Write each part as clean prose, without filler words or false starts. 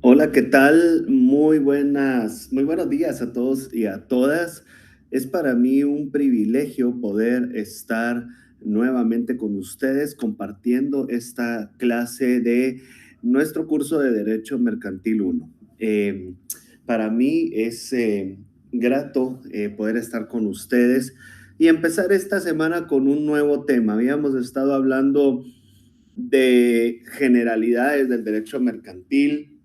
Hola, ¿qué tal? Muy buenos días a todos y a todas. Es para mí un privilegio poder estar nuevamente con ustedes compartiendo esta clase de nuestro curso de Derecho Mercantil 1. Para mí es grato poder estar con ustedes y empezar esta semana con un nuevo tema. Habíamos estado hablando de generalidades del derecho mercantil,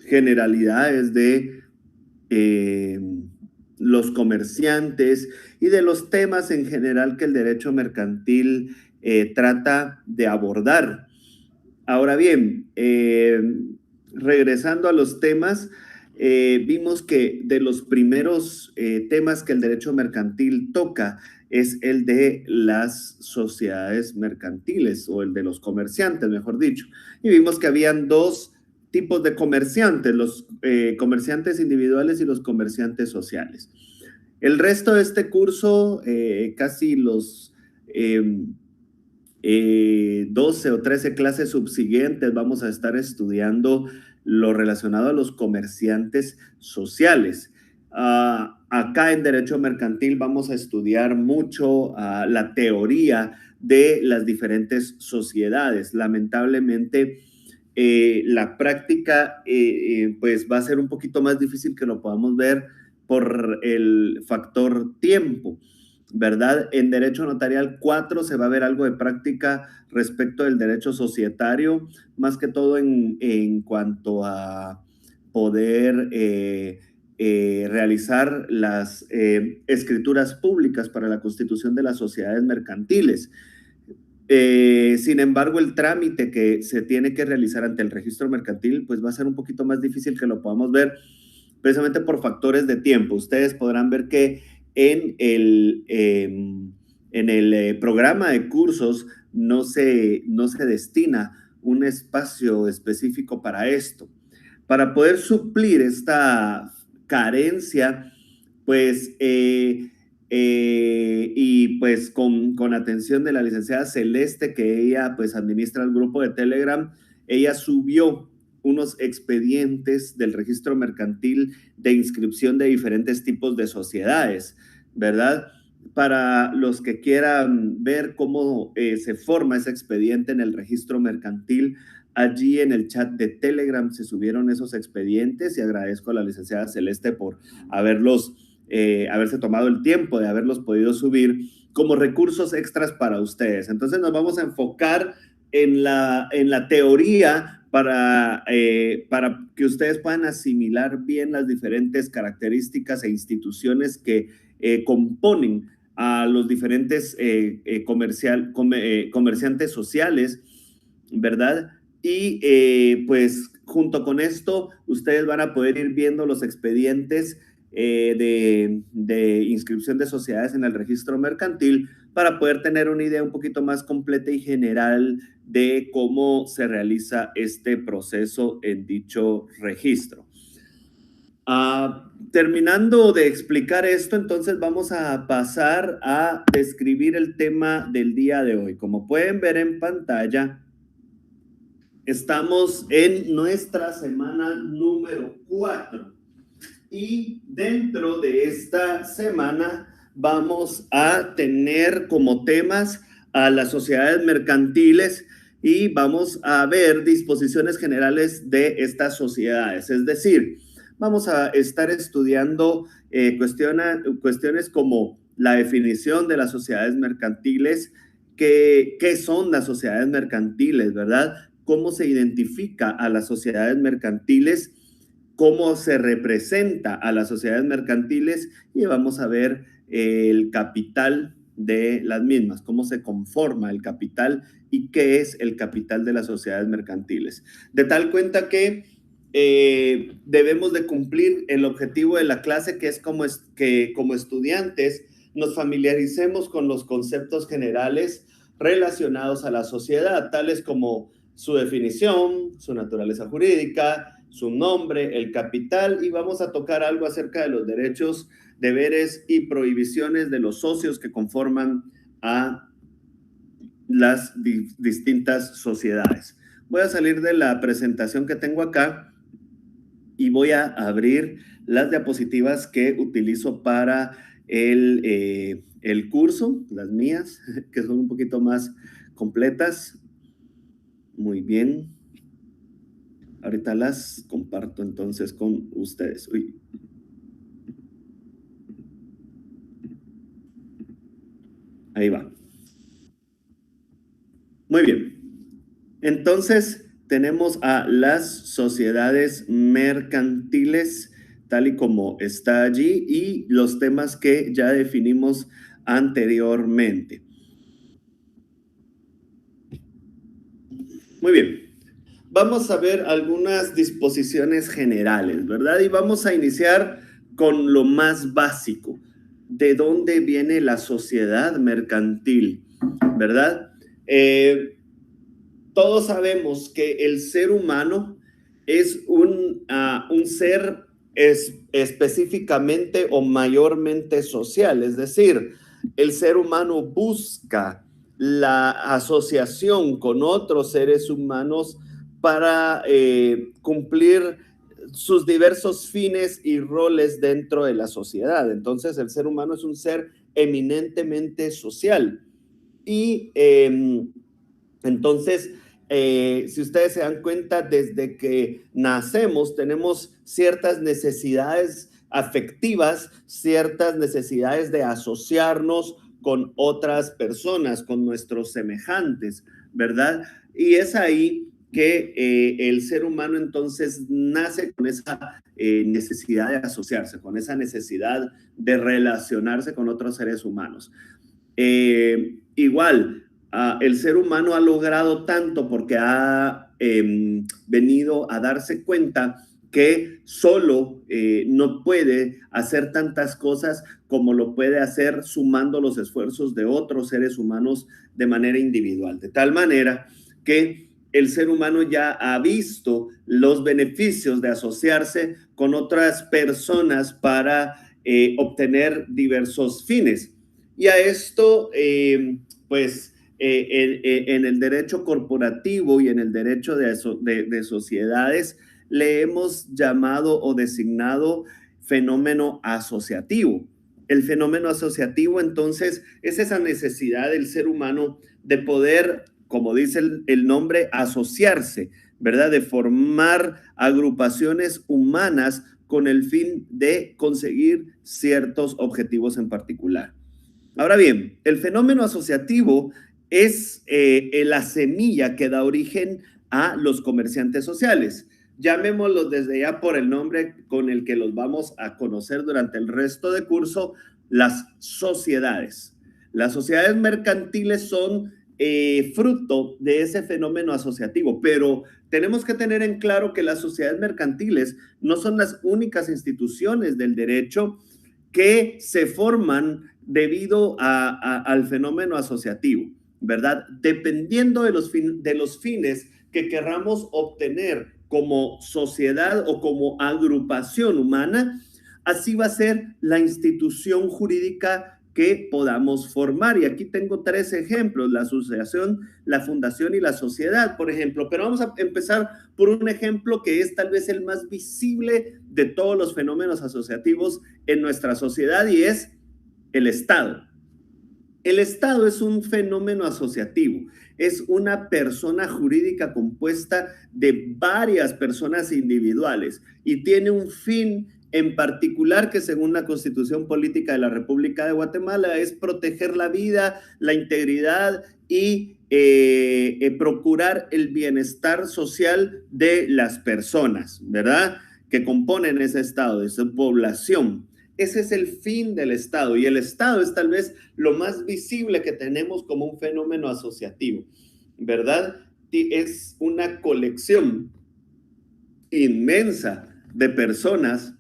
generalidades de eh, los comerciantes y de los temas en general que el derecho mercantil trata de abordar. Ahora bien, regresando a los temas, vimos que de los primeros temas que el derecho mercantil toca es el de las sociedades mercantiles o el de los comerciantes, mejor dicho. Y vimos que habían dos tipos de comerciantes, los comerciantes individuales y los comerciantes sociales. El resto de este curso, casi los 12 o 13 clases subsiguientes vamos a estar estudiando lo relacionado a los comerciantes sociales. Acá en Derecho Mercantil vamos a estudiar mucho la teoría de las diferentes sociedades. Lamentablemente, la práctica pues va a ser un poquito más difícil que lo podamos ver por el factor tiempo. ¿Verdad? En derecho notarial 4 se va a ver algo de práctica respecto del derecho societario, más que todo en cuanto a poder realizar las escrituras públicas para la constitución de las sociedades mercantiles. Sin embargo, el trámite que se tiene que realizar ante el registro mercantil, pues va a ser un poquito más difícil que lo podamos ver precisamente por factores de tiempo. Ustedes podrán ver que en el programa de cursos no se destina un espacio específico para esto. Para poder suplir esta carencia, pues, y pues con atención de la licenciada Celeste, que ella pues administra el grupo de Telegram, ella subió unos expedientes del registro mercantil de inscripción de diferentes tipos de sociedades, ¿verdad? Para los que quieran ver cómo se forma ese expediente en el registro mercantil, allí en el chat de Telegram se subieron esos expedientes y agradezco a la licenciada Celeste por haberse tomado el tiempo de haberlos podido subir como recursos extras para ustedes. Entonces nos vamos a enfocar en la teoría para que ustedes puedan asimilar bien las diferentes características e instituciones que componen a los diferentes comerciantes sociales, ¿verdad? Y pues junto con esto, ustedes van a poder ir viendo los expedientes de inscripción de sociedades en el registro mercantil para poder tener una idea un poquito más completa y general de cómo se realiza este proceso en dicho registro. Terminando de explicar esto, entonces vamos a pasar a describir el tema del día de hoy. Como pueden ver en pantalla, estamos en nuestra semana número 4 y dentro de esta semana vamos a tener como temas a las sociedades mercantiles y vamos a ver disposiciones generales de estas sociedades. Es decir, vamos a estar estudiando cuestiones como la definición de las sociedades mercantiles, qué son las sociedades mercantiles, ¿verdad? Cómo se identifica a las sociedades mercantiles, cómo se representa a las sociedades mercantiles y vamos a ver el capital de las mismas, cómo se conforma el capital y qué es el capital de las sociedades mercantiles. De tal cuenta que debemos de cumplir el objetivo de la clase, que es que como estudiantes nos familiaricemos con los conceptos generales relacionados a la sociedad, tales como su definición, su naturaleza jurídica, su nombre, el capital, y vamos a tocar algo acerca de los derechos, deberes y prohibiciones de los socios que conforman a las distintas sociedades. Voy a salir de la presentación que tengo acá y voy a abrir las diapositivas que utilizo para el curso, las mías, que son un poquito más completas. Muy bien. Ahorita las comparto entonces con ustedes. Uy. Ahí va. Muy bien. Entonces, tenemos a las sociedades mercantiles, tal y como está allí, y los temas que ya definimos anteriormente. Muy bien. Vamos a ver algunas disposiciones generales, ¿verdad? Y vamos a iniciar con lo más básico. ¿De dónde viene la sociedad mercantil? ¿Verdad? Todos sabemos que el ser humano es un ser específicamente o mayormente social, es decir, el ser humano busca la asociación con otros seres humanos para cumplir sus diversos fines y roles dentro de la sociedad. Entonces, el ser humano es un ser eminentemente social. Y entonces, si ustedes se dan cuenta, desde que nacemos tenemos ciertas necesidades afectivas, ciertas necesidades de asociarnos con otras personas, con nuestros semejantes, ¿verdad? Y es ahí que el ser humano entonces nace con esa necesidad de asociarse, con esa necesidad de relacionarse con otros seres humanos. Igual, el ser humano ha logrado tanto porque ha venido a darse cuenta que solo no puede hacer tantas cosas como lo puede hacer sumando los esfuerzos de otros seres humanos de manera individual. De tal manera que el ser humano ya ha visto los beneficios de asociarse con otras personas para obtener diversos fines. Y a esto, pues, en el derecho corporativo y en el derecho de sociedades le hemos llamado o designado fenómeno asociativo. El fenómeno asociativo, entonces, es esa necesidad del ser humano de poder, como dice el nombre, asociarse, ¿verdad? De formar agrupaciones humanas con el fin de conseguir ciertos objetivos en particular. Ahora bien, el fenómeno asociativo es la semilla que da origen a los comerciantes sociales. Llamémoslos desde ya por el nombre con el que los vamos a conocer durante el resto de curso, las sociedades. Las sociedades mercantiles son fruto de ese fenómeno asociativo, pero tenemos que tener en claro que las sociedades mercantiles no son las únicas instituciones del derecho que se forman debido al fenómeno asociativo, ¿verdad? Dependiendo de los fines que querramos obtener como sociedad o como agrupación humana, así va a ser la institución jurídica que podamos formar. Y aquí tengo 3 ejemplos: la asociación, la fundación y la sociedad, por ejemplo. Pero vamos a empezar por un ejemplo que es tal vez el más visible de todos los fenómenos asociativos en nuestra sociedad, y es el Estado. El Estado es un fenómeno asociativo, es una persona jurídica compuesta de varias personas individuales y tiene un fin en particular que, según la Constitución Política de la República de Guatemala, es proteger la vida, la integridad y procurar el bienestar social de las personas, ¿verdad?, que componen ese Estado, de esa población. Ese es el fin del Estado, y el Estado es tal vez lo más visible que tenemos como un fenómeno asociativo, ¿verdad? Es una colección inmensa de personas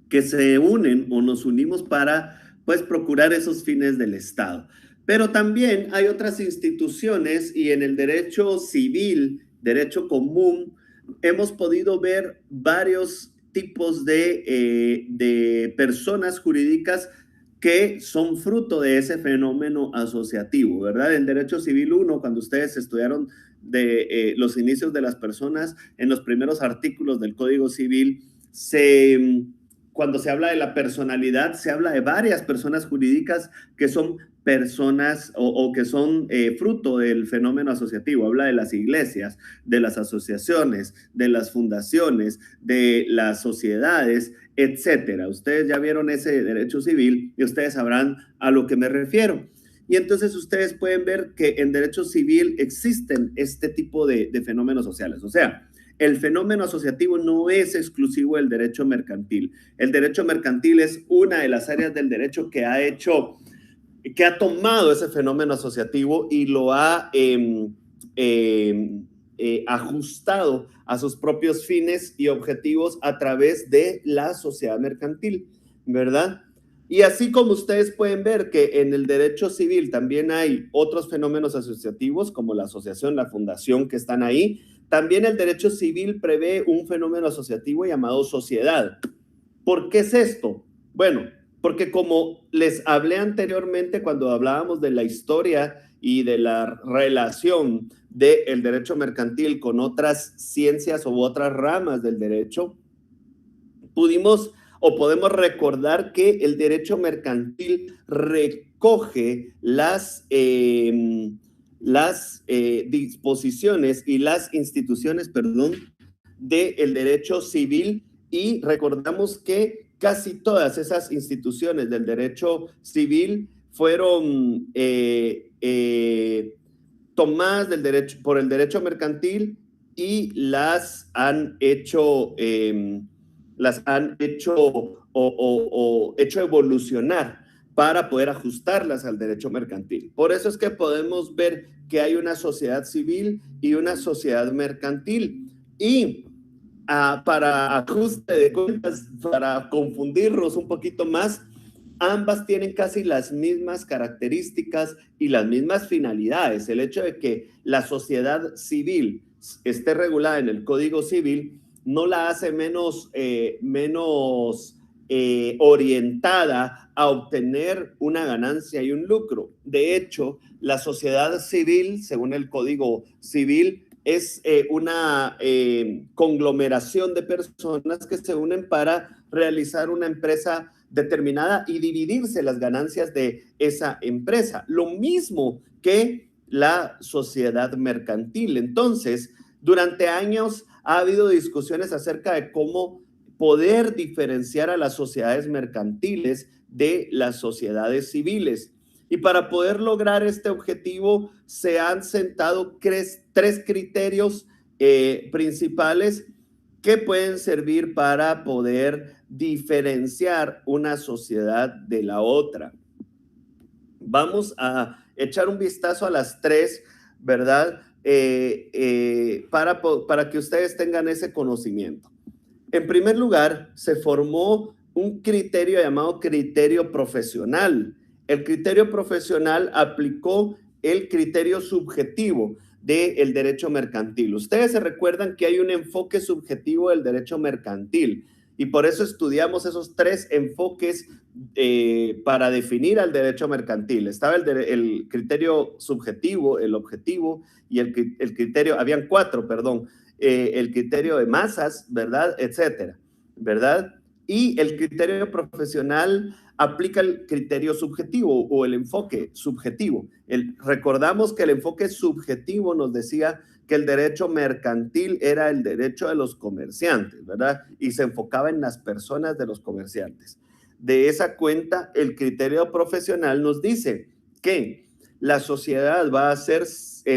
que se unen o nos unimos para, pues, procurar esos fines del Estado. Pero también hay otras instituciones, y en el derecho civil, derecho común, hemos podido ver varios tipos de personas jurídicas que son fruto de ese fenómeno asociativo, ¿verdad? En Derecho Civil 1, cuando ustedes estudiaron de los inicios de las personas, en los primeros artículos del Código Civil, cuando se habla de la personalidad, se habla de varias personas jurídicas que son personas o que son fruto del fenómeno asociativo. Habla de las iglesias, de las asociaciones, de las fundaciones, de las sociedades, etcétera. Ustedes ya vieron ese derecho civil y ustedes sabrán a lo que me refiero. Y entonces ustedes pueden ver que en derecho civil existen este tipo de fenómenos sociales. O sea, el fenómeno asociativo no es exclusivo del derecho mercantil. El derecho mercantil es una de las áreas del derecho que ha tomado ese fenómeno asociativo y lo ha ajustado a sus propios fines y objetivos a través de la sociedad mercantil, ¿verdad? Y así como ustedes pueden ver que en el derecho civil también hay otros fenómenos asociativos como la asociación, la fundación que están ahí, también el derecho civil prevé un fenómeno asociativo llamado sociedad. ¿Por qué es esto? Bueno, porque como les hablé anteriormente cuando hablábamos de la historia y de la relación del derecho mercantil con otras ciencias u otras ramas del derecho, podemos recordar que el derecho mercantil recoge las disposiciones y las instituciones, del derecho civil, y recordamos que casi todas esas instituciones del derecho civil fueron tomadas por el derecho mercantil y las han hecho hecho evolucionar para poder ajustarlas al derecho mercantil. Por eso es que podemos ver que hay una sociedad civil y una sociedad mercantil. Y para ajuste de cuentas, para confundirnos un poquito más, ambas tienen casi las mismas características y las mismas finalidades. El hecho de que la sociedad civil esté regulada en el Código Civil no la hace menos orientada a obtener una ganancia y un lucro. De hecho, la sociedad civil, según el Código Civil, es una conglomeración de personas que se unen para realizar una empresa determinada y dividirse las ganancias de esa empresa. Lo mismo que la sociedad mercantil. Entonces, durante años ha habido discusiones acerca de cómo poder diferenciar a las sociedades mercantiles de las sociedades civiles. Y para poder lograr este objetivo se han sentado tres criterios principales que pueden servir para poder diferenciar una sociedad de la otra. Vamos a echar un vistazo a las tres, ¿verdad? Para que ustedes tengan ese conocimiento. En primer lugar, se formó un criterio llamado criterio profesional. El criterio profesional aplicó el criterio subjetivo del derecho mercantil. Ustedes se recuerdan que hay un enfoque subjetivo del derecho mercantil y por eso estudiamos esos tres enfoques para definir al derecho mercantil. Estaba el criterio subjetivo, el objetivo y el criterio, habían cuatro, perdón, el criterio de masas, ¿verdad? Etcétera, ¿verdad? Y el criterio profesional aplica el criterio subjetivo o el enfoque subjetivo. Recordamos que el enfoque subjetivo nos decía que el derecho mercantil era el derecho de los comerciantes, ¿verdad? Y se enfocaba en las personas de los comerciantes. De esa cuenta, el criterio profesional nos dice que la sociedad va a ser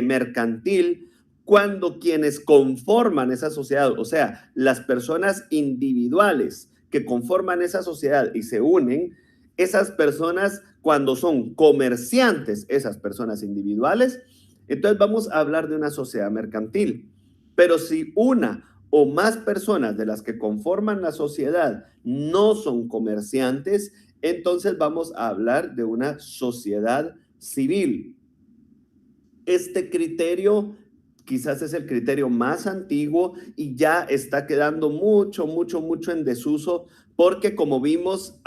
mercantil cuando quienes conforman esa sociedad, o sea, las personas individuales que conforman esa sociedad y se unen, esas personas cuando son comerciantes, esas personas individuales, entonces vamos a hablar de una sociedad mercantil. Pero si una o más personas de las que conforman la sociedad no son comerciantes, entonces vamos a hablar de una sociedad civil. Este criterio quizás es el criterio más antiguo y ya está quedando mucho en desuso porque como vimos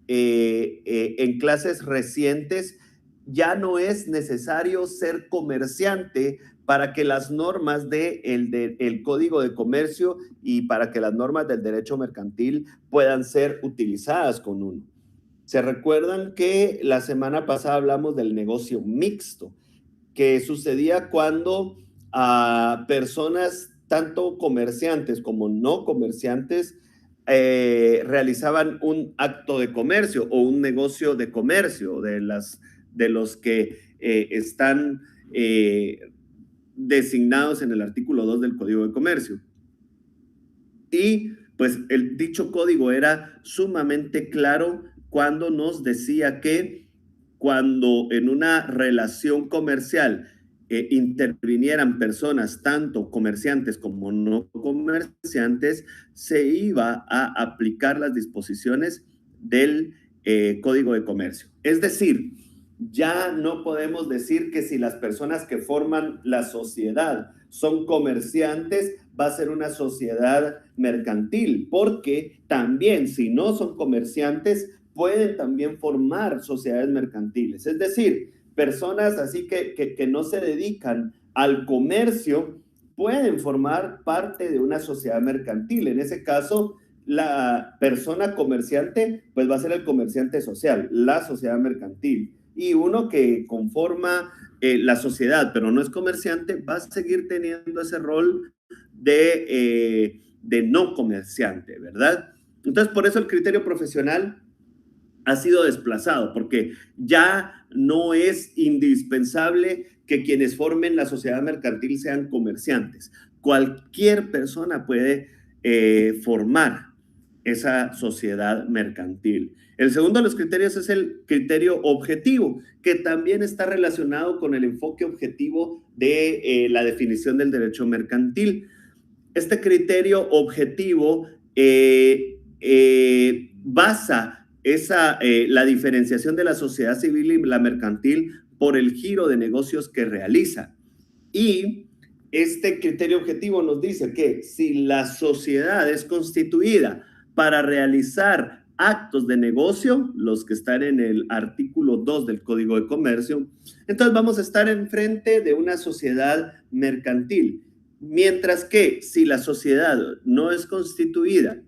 en clases recientes, ya no es necesario ser comerciante para que las normas del Código de Comercio y para que las normas del derecho mercantil puedan ser utilizadas con uno. ¿Se recuerdan que la semana pasada hablamos del negocio mixto, que sucedía cuando a personas, tanto comerciantes como no comerciantes, realizaban un acto de comercio o un negocio de comercio de los que están designados en el artículo 2 del Código de Comercio? Y pues el dicho código era sumamente claro cuando nos decía que cuando en una relación comercial intervinieran personas, tanto comerciantes como no comerciantes, se iba a aplicar las disposiciones del Código de Comercio. Es decir, ya no podemos decir que si las personas que forman la sociedad son comerciantes, va a ser una sociedad mercantil, porque también si no son comerciantes, pueden también formar sociedades mercantiles. Es decir, personas así que no se dedican al comercio pueden formar parte de una sociedad mercantil. En ese caso, la persona comerciante pues va a ser el comerciante social, la sociedad mercantil. Y uno que conforma la sociedad, pero no es comerciante, va a seguir teniendo ese rol de no comerciante, ¿verdad? Entonces, por eso el criterio profesional ha sido desplazado, porque ya no es indispensable que quienes formen la sociedad mercantil sean comerciantes. Cualquier persona puede formar esa sociedad mercantil. El segundo de los criterios es el criterio objetivo, que también está relacionado con el enfoque objetivo de la definición del derecho mercantil. Este criterio objetivo basa la diferenciación de la sociedad civil y la mercantil por el giro de negocios que realiza. Y este criterio objetivo nos dice que si la sociedad es constituida para realizar actos de negocio, los que están en el artículo 2 del Código de Comercio, entonces vamos a estar enfrente de una sociedad mercantil. Mientras que si la sociedad no es constituida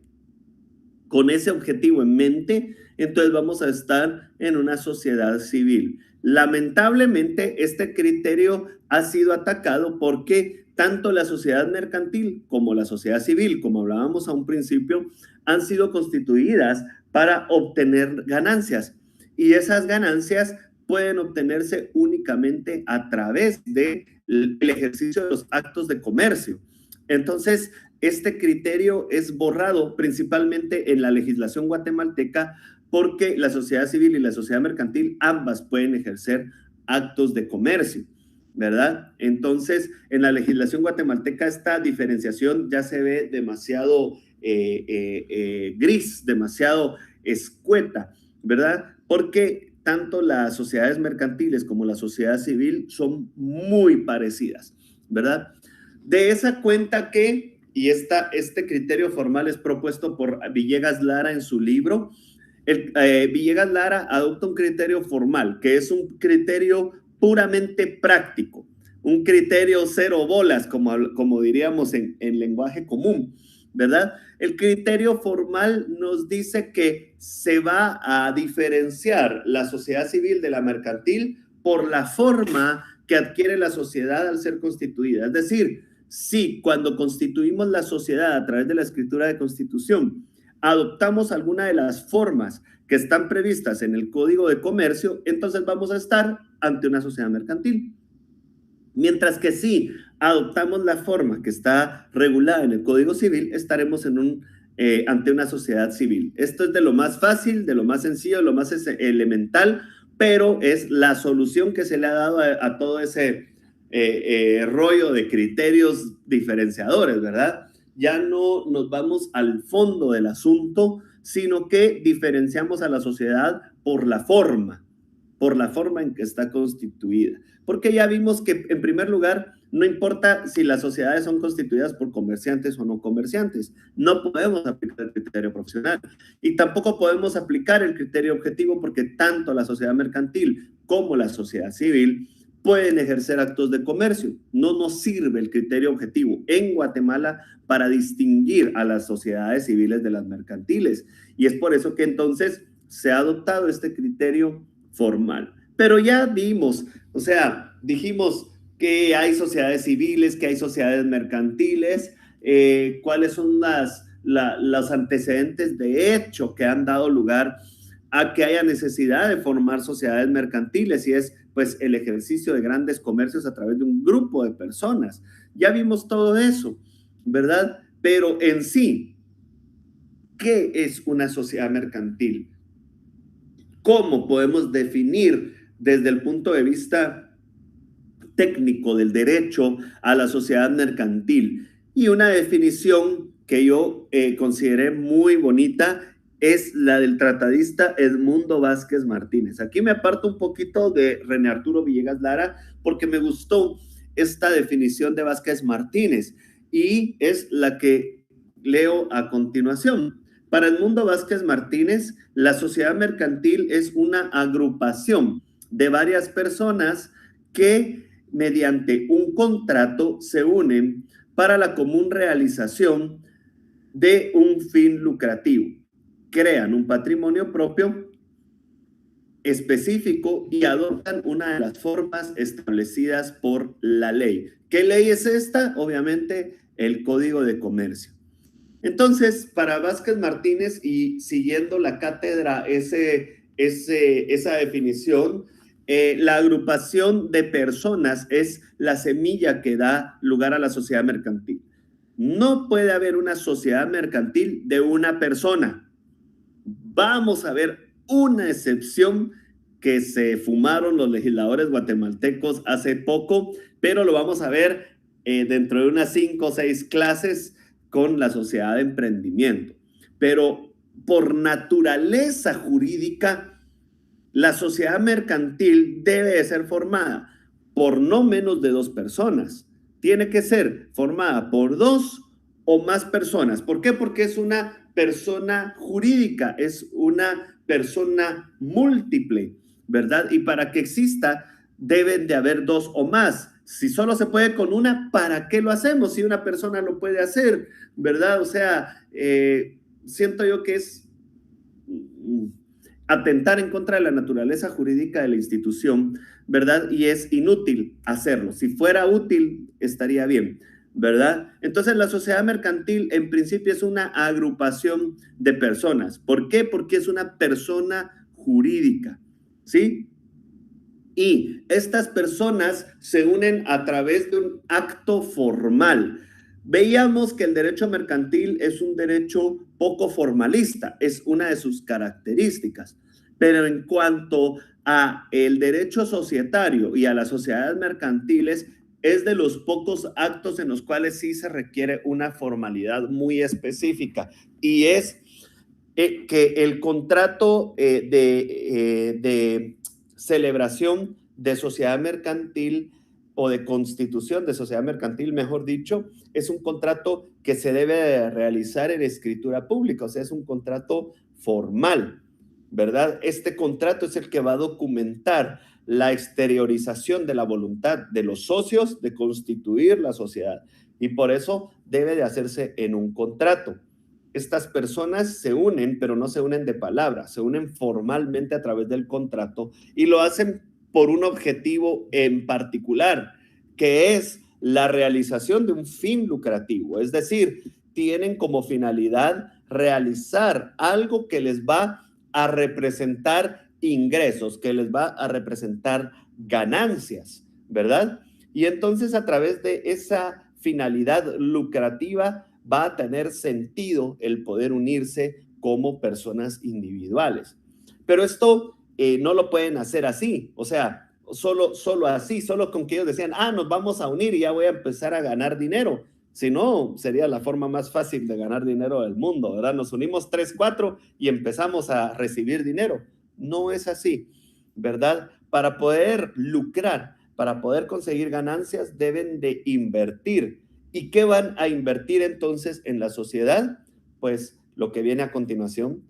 con ese objetivo en mente, entonces vamos a estar en una sociedad civil. Lamentablemente, este criterio ha sido atacado porque tanto la sociedad mercantil como la sociedad civil, como hablábamos a un principio, han sido constituidas para obtener ganancias. Y esas ganancias pueden obtenerse únicamente a través del ejercicio de los actos de comercio. Entonces, este criterio es borrado principalmente en la legislación guatemalteca porque la sociedad civil y la sociedad mercantil ambas pueden ejercer actos de comercio, ¿verdad? Entonces, en la legislación guatemalteca esta diferenciación ya se ve demasiado gris, demasiado escueta, ¿verdad? Porque tanto las sociedades mercantiles como la sociedad civil son muy parecidas, ¿verdad? De esa cuenta que, y este criterio formal es propuesto por Villegas Lara en su libro, Villegas Lara adopta un criterio formal, que es un criterio puramente práctico, un criterio cero bolas, como diríamos en lenguaje común, ¿verdad? El criterio formal nos dice que se va a diferenciar la sociedad civil de la mercantil por la forma que adquiere la sociedad al ser constituida. Es decir, si cuando constituimos la sociedad a través de la escritura de constitución adoptamos alguna de las formas que están previstas en el Código de Comercio, entonces vamos a estar ante una sociedad mercantil. Mientras que si adoptamos la forma que está regulada en el Código Civil, estaremos ante una sociedad civil. Esto es de lo más fácil, de lo más sencillo, de lo más elemental, pero es la solución que se le ha dado a todo ese rollo de criterios diferenciadores, ¿verdad? Ya no nos vamos al fondo del asunto, sino que diferenciamos a la sociedad por la forma. por la forma en que está constituida. Porque ya vimos que, en primer lugar, no importa si las sociedades son constituidas por comerciantes o no comerciantes, no podemos aplicar el criterio profesional y tampoco podemos aplicar el criterio objetivo porque tanto la sociedad mercantil como la sociedad civil pueden ejercer actos de comercio. No nos sirve el criterio objetivo en Guatemala para distinguir a las sociedades civiles de las mercantiles. Y es por eso que entonces se ha adoptado este criterio formal. Pero ya vimos, o sea, dijimos que hay sociedades civiles, que hay sociedades mercantiles, cuáles son los antecedentes de hecho que han dado lugar a que haya necesidad de formar sociedades mercantiles y es pues el ejercicio de grandes comercios a través de un grupo de personas. Ya vimos todo eso, ¿verdad? Pero en sí, ¿qué es una sociedad mercantil? ¿Cómo podemos definir desde el punto de vista técnico del derecho a la sociedad mercantil? Y una definición que yo consideré muy bonita es la del tratadista Edmundo Vázquez Martínez. Aquí me aparto un poquito de René Arturo Villegas Lara porque me gustó esta definición de Vázquez Martínez y es la que leo a continuación. Para Edmundo Vázquez Martínez, la sociedad mercantil es una agrupación de varias personas que mediante un contrato se unen para la común realización de un fin lucrativo. Crean un patrimonio propio específico y adoptan una de las formas establecidas por la ley. ¿Qué ley es esta? Obviamente, el Código de Comercio. Entonces, para Vázquez Martínez y siguiendo la cátedra esa definición, la agrupación de personas es la semilla que da lugar a la sociedad mercantil. No puede haber una sociedad mercantil de una persona. Vamos a ver una excepción que se fumaron los legisladores guatemaltecos hace poco, pero lo vamos a ver dentro de unas 5 o 6 clases con la sociedad de emprendimiento. Pero por naturaleza jurídica, la sociedad mercantil debe de ser formada por no menos de 2 personas. Tiene que ser formada por 2 o más personas. ¿Por qué? Porque es una persona jurídica, es una persona múltiple, ¿verdad? Y para que exista, deben de haber 2 o más. Si solo se puede con una, ¿para qué lo hacemos? Si una persona lo puede hacer, ¿verdad? O sea, siento yo que es atentar en contra de la naturaleza jurídica de la institución, ¿verdad? Y es inútil hacerlo. Si fuera útil, estaría bien, ¿verdad? Entonces, la sociedad mercantil en principio es una agrupación de personas. ¿Por qué? Porque es una persona jurídica, ¿sí? Y estas personas se unen a través de un acto formal. Veíamos que el derecho mercantil es un derecho poco formalista, es una de sus características. Pero en cuanto a el derecho societario y a las sociedades mercantiles, es de los pocos actos en los cuales sí se requiere una formalidad muy específica y es que el contrato de celebración de sociedad mercantil o de constitución de sociedad mercantil, mejor dicho, es un contrato que se debe realizar en escritura pública, o sea, es un contrato formal, ¿verdad? Este contrato es el que va a documentar la exteriorización de la voluntad de los socios de constituir la sociedad y por eso debe de hacerse en un contrato. Estas personas se unen, pero no se unen de palabra, se unen formalmente a través del contrato y lo hacen por un objetivo en particular, que es la realización de un fin lucrativo. Es decir, tienen como finalidad realizar algo que les va a representar ingresos, que les va a representar ganancias, ¿verdad? Y entonces a través de esa finalidad lucrativa va a tener sentido el poder unirse como personas individuales. Pero esto no lo pueden hacer así, o sea, solo así, solo con que ellos decían, nos vamos a unir y ya voy a empezar a ganar dinero. Si no, sería la forma más fácil de ganar dinero del mundo, ¿verdad? Nos unimos 3, 4 y empezamos a recibir dinero. No es así. ¿verdad? Para poder lucrar, para poder conseguir ganancias, deben de invertir. ¿Y qué van a invertir entonces en la sociedad? Pues lo que viene a continuación,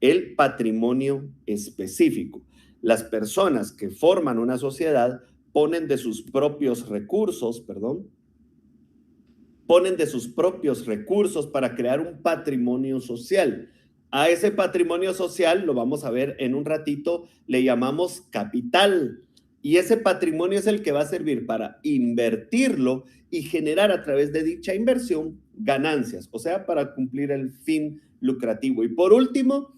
el patrimonio específico. Las personas que forman una sociedad ponen de sus propios recursos, ponen de sus propios recursos para crear un patrimonio social. A ese patrimonio social, lo vamos a ver en un ratito, le llamamos capital. Y ese patrimonio es el que va a servir para invertirlo y generar a través de dicha inversión ganancias, o sea, para cumplir el fin lucrativo. Y por último,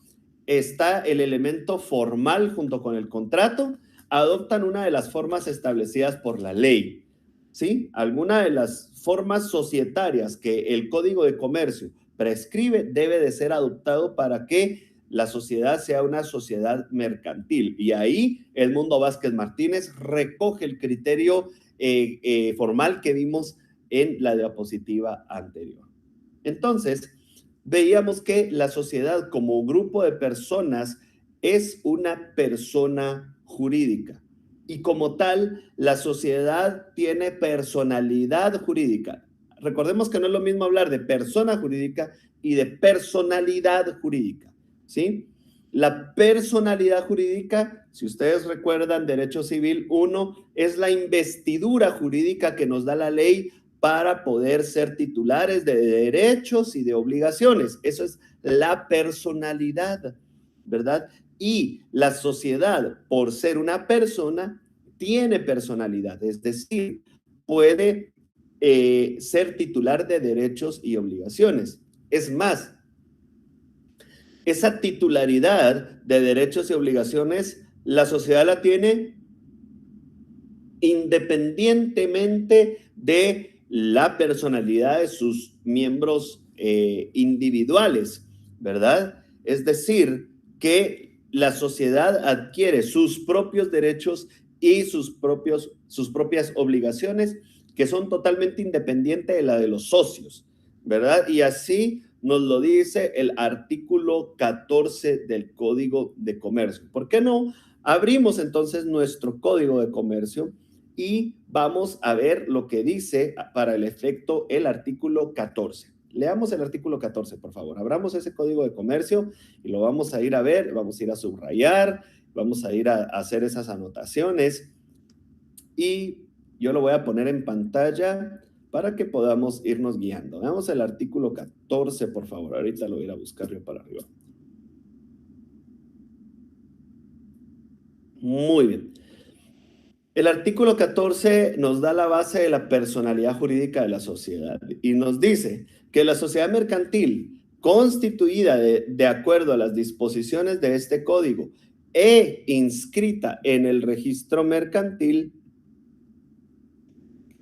está el elemento formal junto con el contrato. Adoptan una de las formas establecidas por la ley. ¿Sí? Alguna de las formas societarias que el Código de Comercio prescribe debe de ser adoptado para que la sociedad sea una sociedad mercantil. Y ahí Edmundo Vázquez Martínez recoge el criterio formal que vimos en la diapositiva anterior. Entonces, veíamos que la sociedad como grupo de personas es una persona jurídica. Y como tal, la sociedad tiene personalidad jurídica. Recordemos que no es lo mismo hablar de persona jurídica y de personalidad jurídica, ¿sí? La personalidad jurídica, si ustedes recuerdan, Derecho Civil 1, es la investidura jurídica que nos da la ley para poder ser titulares de derechos y de obligaciones. Eso es la personalidad, ¿verdad? Y la sociedad, por ser una persona, tiene personalidad, es decir, puede ser titular de derechos y obligaciones. Es más, esa titularidad de derechos y obligaciones, la sociedad la tiene independientemente de la personalidad de sus miembros individuales, ¿verdad? Es decir, que la sociedad adquiere sus propios derechos y sus propias obligaciones que son totalmente independientes de la de los socios, ¿verdad? Y así nos lo dice el artículo 14 del Código de Comercio. ¿Por qué no abrimos entonces nuestro Código de Comercio y vamos a ver lo que dice para el efecto el artículo 14? Leamos el artículo 14, por favor. Abramos ese Código de Comercio y lo vamos a ir a ver, vamos a ir a subrayar, vamos a ir a hacer esas anotaciones y yo lo voy a poner en pantalla para que podamos irnos guiando. Veamos el artículo 14, por favor. Ahorita lo voy a ir a buscar yo para arriba. Muy bien. El artículo 14 nos da la base de la personalidad jurídica de la sociedad y nos dice que la sociedad mercantil constituida de acuerdo a las disposiciones de este código e inscrita en el registro mercantil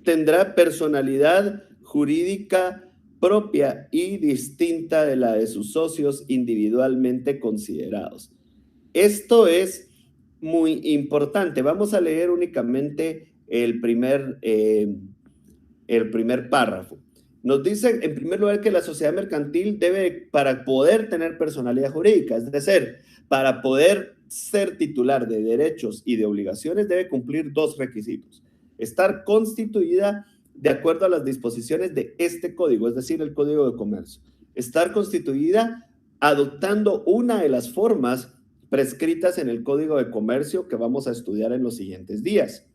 tendrá personalidad jurídica propia y distinta de la de sus socios individualmente considerados. Esto es muy importante. Vamos a leer únicamente el primer párrafo. Nos dice, en primer lugar, que la sociedad mercantil debe, para poder tener personalidad jurídica, es decir, para poder ser titular de derechos y de obligaciones, debe cumplir dos requisitos: estar constituida de acuerdo a las disposiciones de este código, es decir, el Código de Comercio. Estar constituida adoptando una de las formas prescritas en el Código de Comercio que vamos a estudiar en los siguientes días.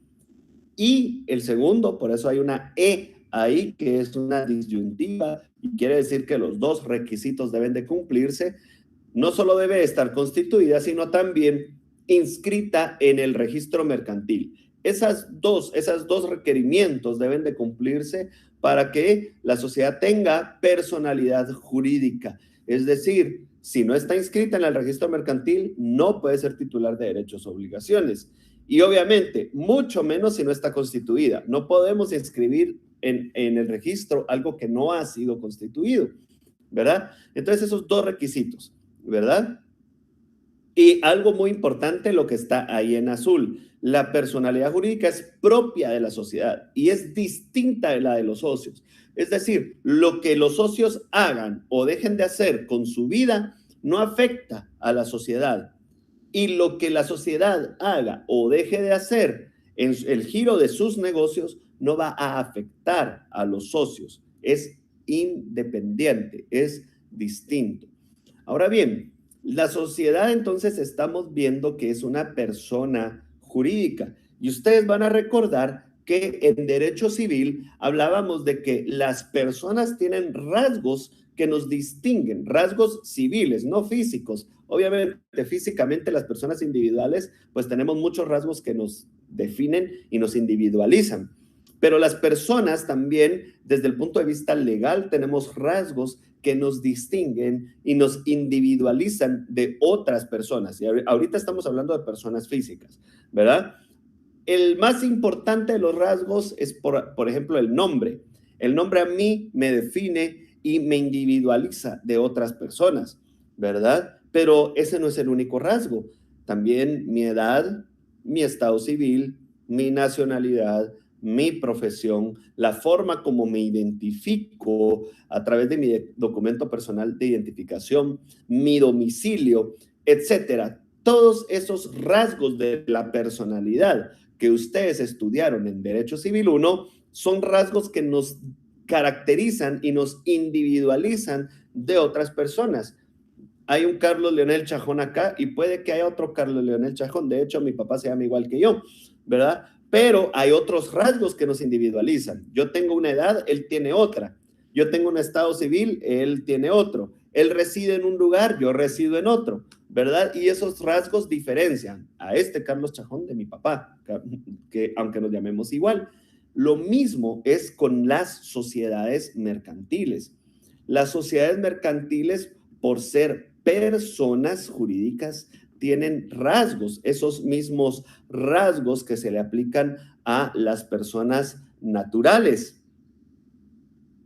Y el segundo, por eso hay una E ahí, que es una disyuntiva, y quiere decir que los dos requisitos deben de cumplirse. No solo debe estar constituida, sino también inscrita en el registro mercantil. Esos dos requerimientos deben de cumplirse para que la sociedad tenga personalidad jurídica. Es decir, si no está inscrita en el registro mercantil, no puede ser titular de derechos o obligaciones. Y obviamente, mucho menos si no está constituida. No podemos inscribir en el registro algo que no ha sido constituido, ¿verdad? Entonces, esos dos requisitos, ¿verdad? Y algo muy importante, lo que está ahí en azul: la personalidad jurídica es propia de la sociedad y es distinta de la de los socios. Es decir, lo que los socios hagan o dejen de hacer con su vida no afecta a la sociedad. y lo que la sociedad haga o deje de hacer en el giro de sus negocios no va a afectar a los socios. Es independiente, es distinto. Ahora bien, la sociedad entonces estamos viendo que es una persona jurídica y ustedes van a recordar que en derecho civil hablábamos de que las personas tienen rasgos que nos distinguen, rasgos civiles, no físicos. Obviamente, físicamente las personas individuales, pues tenemos muchos rasgos que nos definen y nos individualizan. Pero las personas también, desde el punto de vista legal, tenemos rasgos que nos distinguen y nos individualizan de otras personas. Y ahorita estamos hablando de personas físicas, ¿verdad? El más importante de los rasgos es, por ejemplo, el nombre. El nombre a mí me define y me individualiza de otras personas, ¿verdad? Pero ese no es el único rasgo. También mi edad, mi estado civil, mi nacionalidad, mi profesión, la forma como me identifico a través de mi documento personal de identificación, mi domicilio, etcétera. Todos esos rasgos de la personalidad que ustedes estudiaron en Derecho Civil 1 son rasgos que nos caracterizan y nos individualizan de otras personas. Hay un Carlos Leonel Chajón acá y puede que haya otro Carlos Leonel Chajón. De hecho, mi papá se llama igual que yo, ¿verdad? Pero hay otros rasgos que nos individualizan. Yo tengo una edad, él tiene otra. Yo tengo un estado civil, él tiene otro. Él reside en un lugar, yo resido en otro, ¿verdad? Y esos rasgos diferencian a este Carlos Chajón de mi papá, que aunque nos llamemos igual. Lo mismo es con las sociedades mercantiles. Las sociedades mercantiles, por ser personas jurídicas, tienen rasgos, esos mismos rasgos que se le aplican a las personas naturales.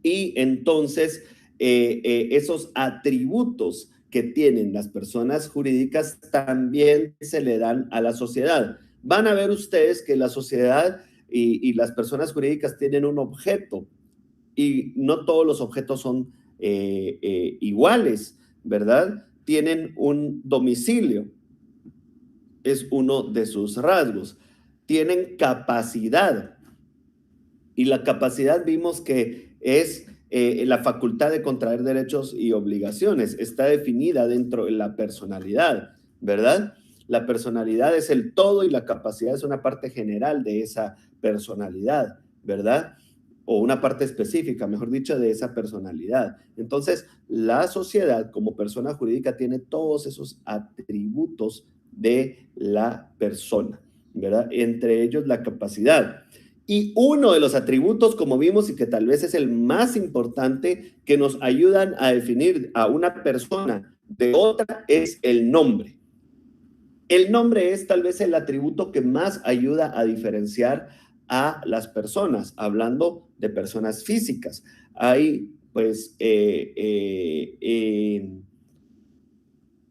Y entonces, esos atributos que tienen las personas jurídicas también se le dan a la sociedad. Van a ver ustedes que la sociedad y las personas jurídicas tienen un objeto y no todos los objetos son iguales, ¿verdad? Tienen un domicilio, es uno de sus rasgos. Tienen capacidad y la capacidad vimos que es la facultad de contraer derechos y obligaciones. Está definida dentro de la personalidad, ¿verdad? La personalidad es el todo y la capacidad es una parte general de esa personalidad, ¿verdad? O una parte específica, mejor dicho, de esa personalidad. Entonces, la sociedad como persona jurídica tiene todos esos atributos de la persona, ¿verdad? Entre ellos la capacidad. Y uno de los atributos, como vimos, y que tal vez es el más importante, que nos ayudan a definir a una persona de otra, es el nombre. El nombre es tal vez el atributo que más ayuda a diferenciar a las personas, hablando de personas físicas. Hay, pues,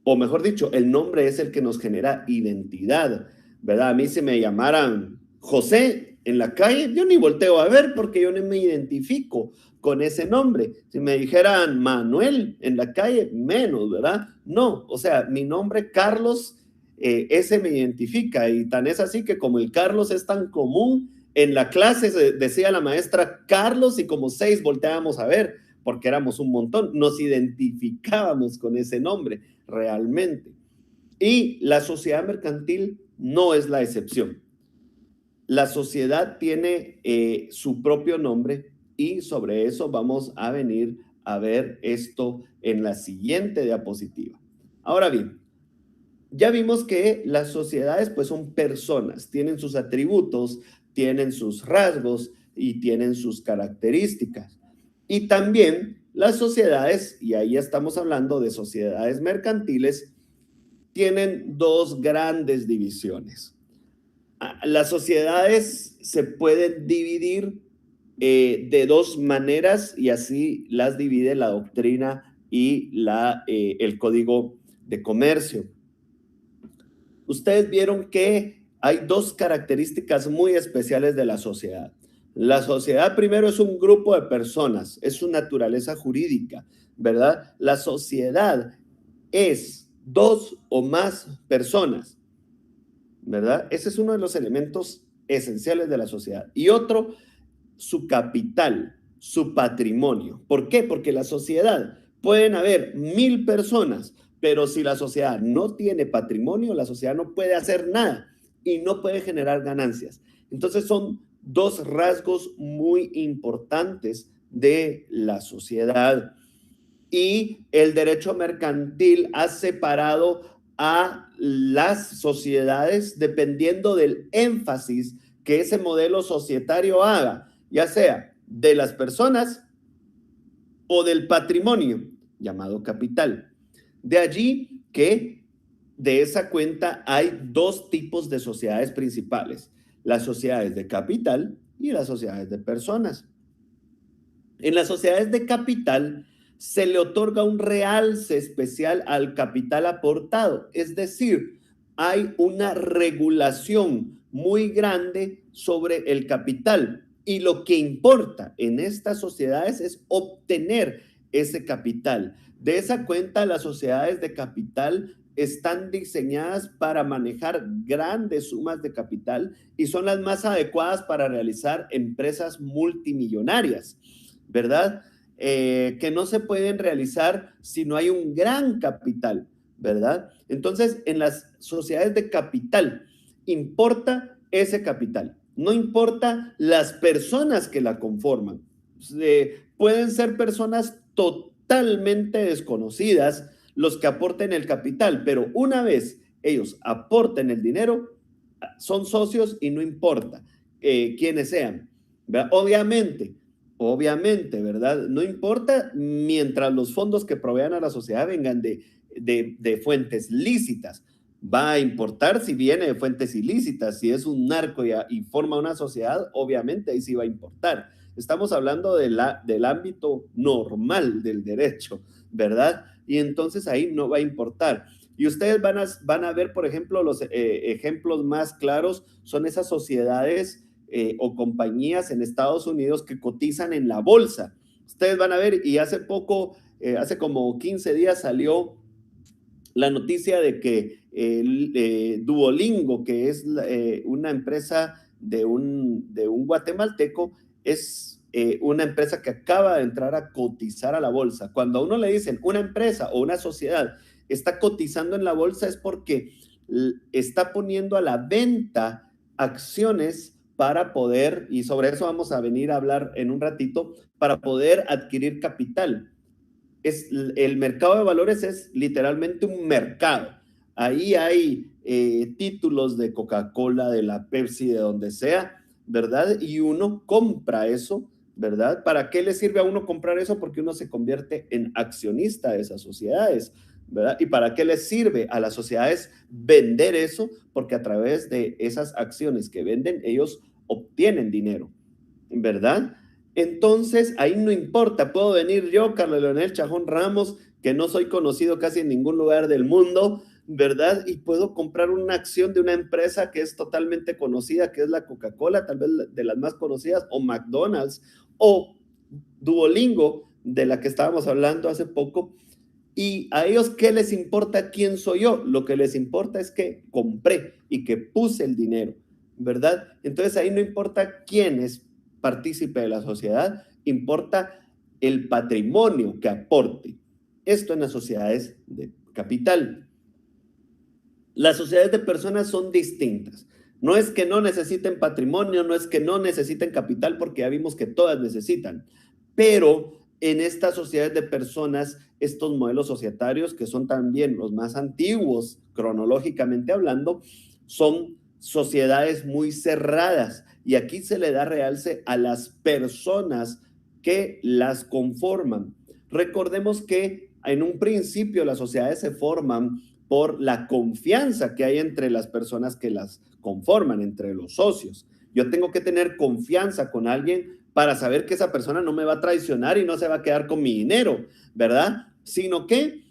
o mejor dicho, el nombre es el que nos genera identidad, ¿verdad? A mí si me llamaran José en la calle, yo ni volteo a ver porque yo no me identifico con ese nombre. Si me dijeran Manuel en la calle, menos, ¿verdad? No, o sea, mi nombre Carlos, ese me identifica y tan es así que como el Carlos es tan común, en la clase decía la maestra Carlos y como 6 volteábamos a ver porque éramos un montón, nos identificábamos con ese nombre realmente. Y la sociedad mercantil no es la excepción. La sociedad tiene su propio nombre y sobre eso vamos a venir a ver esto en la siguiente diapositiva. Ahora bien, ya vimos que las sociedades pues son personas, tienen sus atributos, tienen sus rasgos y tienen sus características. Y también las sociedades, y ahí estamos hablando de sociedades mercantiles, tienen dos grandes divisiones. Las sociedades se pueden dividir de dos maneras y así las divide la doctrina y el Código de Comercio. Ustedes vieron que hay dos características muy especiales de la sociedad. La sociedad primero es un grupo de personas, es su naturaleza jurídica, ¿verdad? La sociedad es dos o más personas, ¿verdad? Ese es uno de los elementos esenciales de la sociedad. Y otro, su capital, su patrimonio. ¿Por qué? Porque la sociedad, pueden haber 1000 personas, pero si la sociedad no tiene patrimonio, la sociedad no puede hacer nada y no puede generar ganancias. Entonces son dos rasgos muy importantes de la sociedad. Y el derecho mercantil ha separado a las sociedades dependiendo del énfasis que ese modelo societario haga, ya sea de las personas o del patrimonio, llamado capital. De allí que de esa cuenta hay dos tipos de sociedades principales, las sociedades de capital y las sociedades de personas. En las sociedades de capital se le otorga un realce especial al capital aportado, es decir, hay una regulación muy grande sobre el capital y lo que importa en estas sociedades es obtener ese capital. De esa cuenta, las sociedades de capital están diseñadas para manejar grandes sumas de capital y son las más adecuadas para realizar empresas multimillonarias, ¿verdad? Que no se pueden realizar si no hay un gran capital, ¿verdad? Entonces, en las sociedades de capital, importa ese capital, no importa las personas que la conforman. Pueden ser personas totalmente desconocidas los que aporten el capital, pero una vez ellos aporten el dinero, son socios y no importa quiénes sean, ¿verdad? Obviamente, ¿verdad? No importa mientras los fondos que provean a la sociedad vengan de fuentes lícitas. Va a importar si viene de fuentes ilícitas, si es un narco y forma una sociedad, obviamente ahí sí va a importar. Estamos hablando del ámbito normal del derecho, ¿verdad? Y entonces ahí no va a importar. Y ustedes van a ver, por ejemplo, los ejemplos más claros son esas sociedades o compañías en Estados Unidos que cotizan en la bolsa. Ustedes van a ver, y hace poco, hace como 15 días salió la noticia de que Duolingo, que es una empresa de un guatemalteco, es una empresa que acaba de entrar a cotizar a la bolsa. Cuando a uno le dicen una empresa o una sociedad está cotizando en la bolsa es porque está poniendo a la venta acciones para poder, y sobre eso vamos a venir a hablar en un ratito, para poder adquirir capital. El mercado de valores es literalmente un mercado. Ahí hay títulos de Coca-Cola, de la Pepsi, de donde sea, ¿verdad? Y uno compra eso, ¿verdad? ¿Para qué le sirve a uno comprar eso? Porque uno se convierte en accionista de esas sociedades, ¿verdad? ¿Y para qué les sirve a las sociedades vender eso? Porque a través de esas acciones que venden, ellos obtienen dinero, ¿verdad? Entonces, ahí no importa, puedo venir yo, Carlos Leonel Chajón Ramos, que no soy conocido casi en ningún lugar del mundo, ¿verdad? Y puedo comprar una acción de una empresa que es totalmente conocida, que es la Coca-Cola, tal vez de las más conocidas, o McDonald's, o Duolingo, de la que estábamos hablando hace poco. Y a ellos, ¿qué les importa quién soy yo? Lo que les importa es que compré y que puse el dinero, ¿verdad? Entonces ahí no importa quién es partícipe de la sociedad, importa el patrimonio que aporte. Esto en las sociedades de capital. Las sociedades de personas son distintas. No es que no necesiten patrimonio, no es que no necesiten capital, porque ya vimos que todas necesitan. Pero en estas sociedades de personas, estos modelos societarios, que son también los más antiguos, cronológicamente hablando, son sociedades muy cerradas. Y aquí se le da realce a las personas que las conforman. Recordemos que en un principio las sociedades se forman por la confianza que hay entre las personas que las conforman, entre los socios. Yo tengo que tener confianza con alguien para saber que esa persona no me va a traicionar y no se va a quedar con mi dinero, ¿verdad? Sino que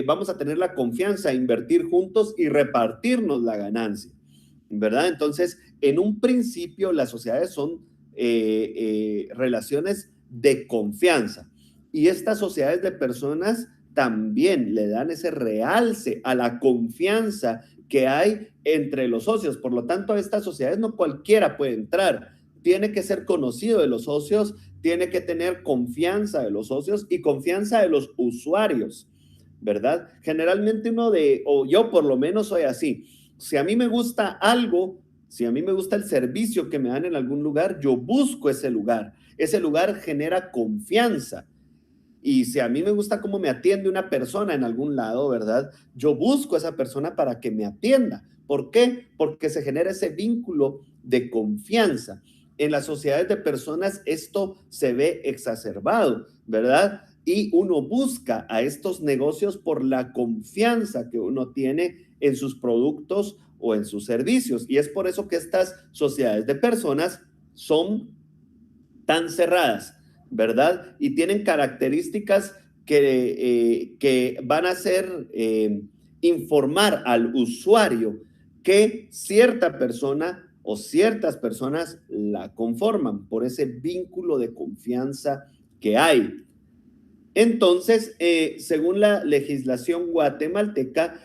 vamos a tener la confianza, invertir juntos y repartirnos la ganancia, ¿verdad? Entonces, en un principio, las sociedades son relaciones de confianza y estas sociedades de personas también le dan ese realce a la confianza que hay entre los socios. Por lo tanto, a estas sociedades no cualquiera puede entrar. Tiene que ser conocido de los socios, tiene que tener confianza de los socios y confianza de los usuarios, ¿verdad? Generalmente o yo por lo menos soy así. Si a mí me gusta algo, si a mí me gusta el servicio que me dan en algún lugar, yo busco ese lugar. Ese lugar genera confianza. Y si a mí me gusta cómo me atiende una persona en algún lado, ¿verdad? Yo busco a esa persona para que me atienda. ¿Por qué? Porque se genera ese vínculo de confianza. En las sociedades de personas esto se ve exacerbado, ¿verdad? Y uno busca a estos negocios por la confianza que uno tiene en sus productos o en sus servicios. Y es por eso que estas sociedades de personas son tan cerradas, ¿verdad? Y tienen características que van a hacer informar al usuario que cierta persona o ciertas personas la conforman por ese vínculo de confianza que hay. Entonces, según la legislación guatemalteca,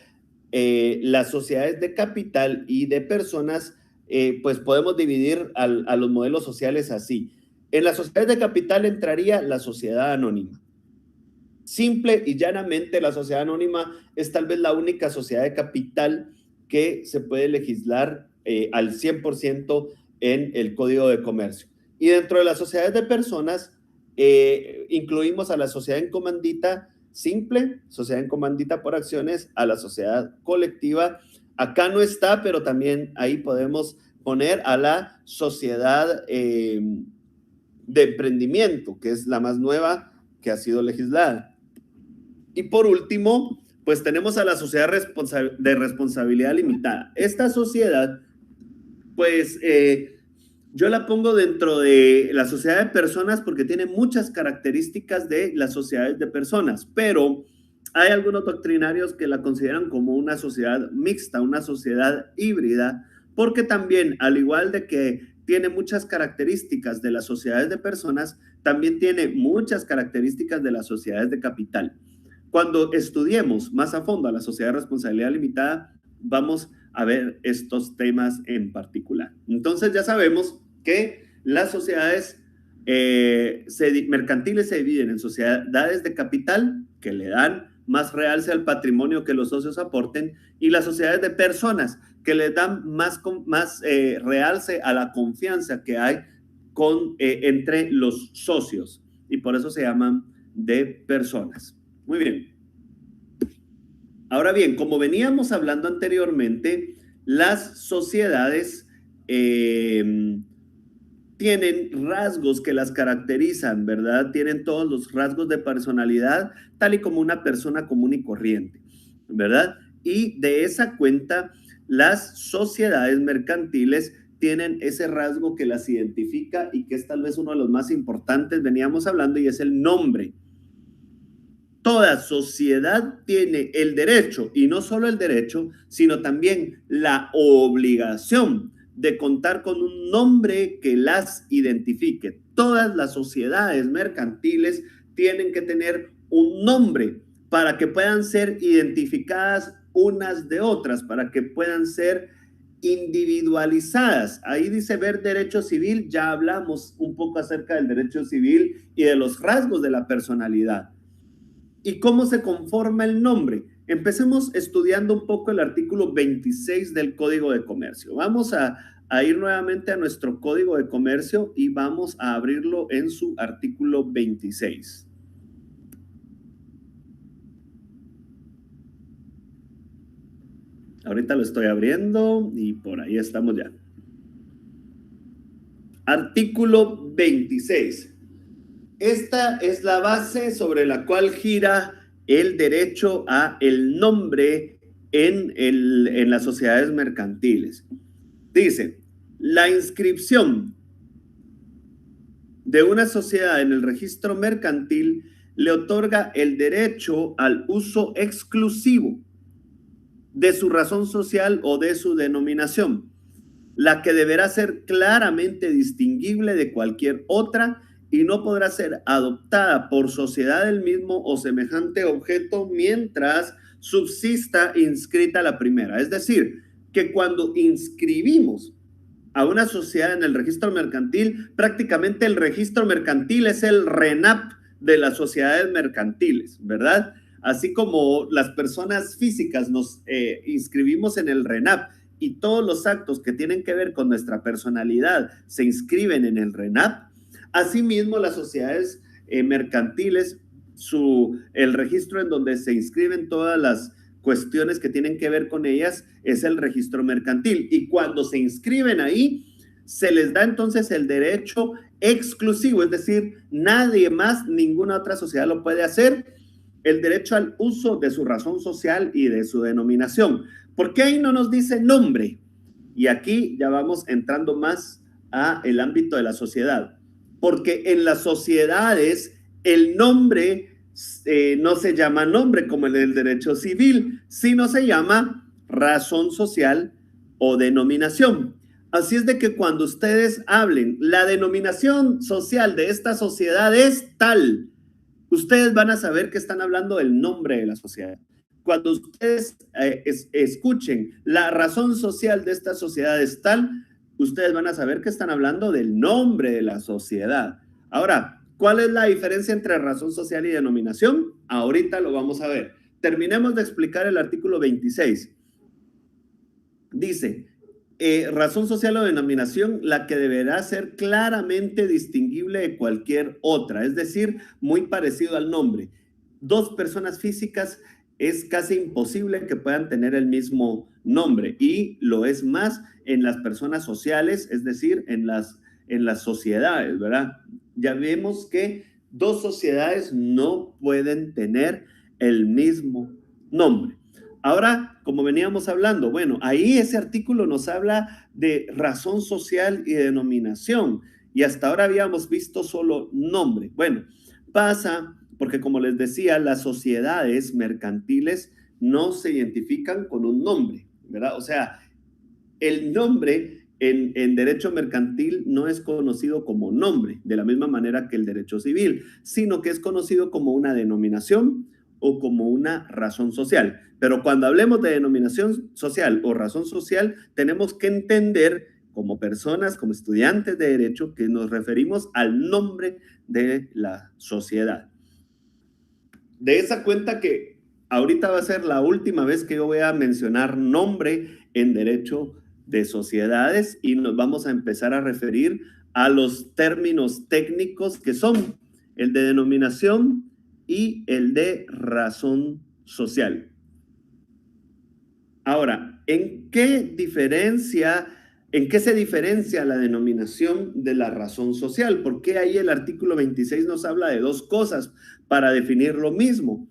las sociedades de capital y de personas, pues podemos dividir a los modelos sociales así. En las sociedades de capital entraría la sociedad anónima. Simple y llanamente, la sociedad anónima es tal vez la única sociedad de capital que se puede legislar al 100% en el Código de Comercio. Y dentro de las sociedades de personas, incluimos a la sociedad en comandita simple, sociedad en comandita por acciones, a la sociedad colectiva. Acá no está, pero también ahí podemos poner a la sociedad de emprendimiento, que es la más nueva que ha sido legislada. Y por último, pues tenemos a la sociedad de responsabilidad limitada. Esta sociedad, pues yo la pongo dentro de la sociedad de personas porque tiene muchas características de las sociedades de personas, pero hay algunos doctrinarios que la consideran como una sociedad mixta, una sociedad híbrida, porque también, al igual de que tiene muchas características de las sociedades de personas, también tiene muchas características de las sociedades de capital. Cuando estudiemos más a fondo a la sociedad de responsabilidad limitada, vamos a ver estos temas en particular. Entonces ya sabemos que las sociedades mercantiles se dividen en sociedades de capital, que le dan más realce al patrimonio que los socios aporten, y las sociedades de personas, que le dan más realce a la confianza que hay entre los socios, y por eso se llaman de personas. Muy bien. Ahora bien, como veníamos hablando anteriormente, las sociedades tienen rasgos que las caracterizan, ¿verdad? Tienen todos los rasgos de personalidad, tal y como una persona común y corriente, ¿verdad? Y de esa cuenta, las sociedades mercantiles tienen ese rasgo que las identifica y que es tal vez uno de los más importantes, veníamos hablando, y es el nombre. Toda sociedad tiene el derecho, y no solo el derecho, sino también la obligación de contar con un nombre que las identifique. Todas las sociedades mercantiles tienen que tener un nombre para que puedan ser identificadas unas de otras, para que puedan ser individualizadas. Ahí dice ver derecho civil, ya hablamos un poco acerca del derecho civil y de los rasgos de la personalidad. ¿Y cómo se conforma el nombre? Empecemos estudiando un poco el artículo 26 del Código de Comercio. Vamos a ir nuevamente a nuestro Código de Comercio y vamos a abrirlo en su artículo 26. Ahorita lo estoy abriendo y por ahí estamos ya. Artículo 26. Esta es la base sobre la cual gira el derecho a el nombre en las sociedades mercantiles. Dice, la inscripción de una sociedad en el registro mercantil le otorga el derecho al uso exclusivo de su razón social o de su denominación, la que deberá ser claramente distinguible de cualquier otra y no podrá ser adoptada por sociedad del mismo o semejante objeto mientras subsista inscrita la primera. Es decir, que cuando inscribimos a una sociedad en el registro mercantil, prácticamente el registro mercantil es el RENAP de las sociedades mercantiles, ¿verdad? Así como las personas físicas nos inscribimos en el RENAP y todos los actos que tienen que ver con nuestra personalidad se inscriben en el RENAP, asimismo las sociedades mercantiles, el registro en donde se inscriben todas las cuestiones que tienen que ver con ellas es el registro mercantil, y cuando se inscriben ahí se les da entonces el derecho exclusivo, es decir, nadie más, ninguna otra sociedad lo puede hacer, el derecho al uso de su razón social y de su denominación. ¿Por qué ahí no nos dice nombre? Y aquí ya vamos entrando más a el ámbito de la sociedad, porque en las sociedades el nombre no se llama nombre como en el derecho civil, sino se llama razón social o denominación. Así es de que cuando ustedes hablen, la denominación social de esta sociedad es tal, ustedes van a saber que están hablando del nombre de la sociedad. Cuando ustedes escuchen la razón social de esta sociedad es tal, ustedes van a saber que están hablando del nombre de la sociedad. Ahora, ¿cuál es la diferencia entre razón social y denominación? Ahorita lo vamos a ver. Terminemos de explicar el artículo 26. Dice, razón social o denominación, la que deberá ser claramente distinguible de cualquier otra, es decir, muy parecido al nombre. Dos personas físicas es casi imposible que puedan tener el mismo nombre, y lo es más en las personas sociales, es decir, en las sociedades, ¿verdad? Ya vemos que dos sociedades no pueden tener el mismo nombre. Ahora, como veníamos hablando, bueno, ahí ese artículo nos habla de razón social y denominación, y hasta ahora habíamos visto solo nombre. Bueno, pasa porque, como les decía, las sociedades mercantiles no se identifican con un nombre, ¿verdad? O sea, el nombre en derecho mercantil no es conocido como nombre, de la misma manera que el derecho civil, sino que es conocido como una denominación o como una razón social. Pero cuando hablemos de denominación social o razón social, tenemos que entender como personas, como estudiantes de derecho, que nos referimos al nombre de la sociedad. De esa cuenta que ahorita va a ser la última vez que yo voy a mencionar nombre en derecho de sociedades, y nos vamos a empezar a referir a los términos técnicos que son el de denominación y el de razón social. Ahora, ¿en qué se diferencia la denominación de la razón social? ¿Por qué ahí el artículo 26 nos habla de dos cosas para definir lo mismo?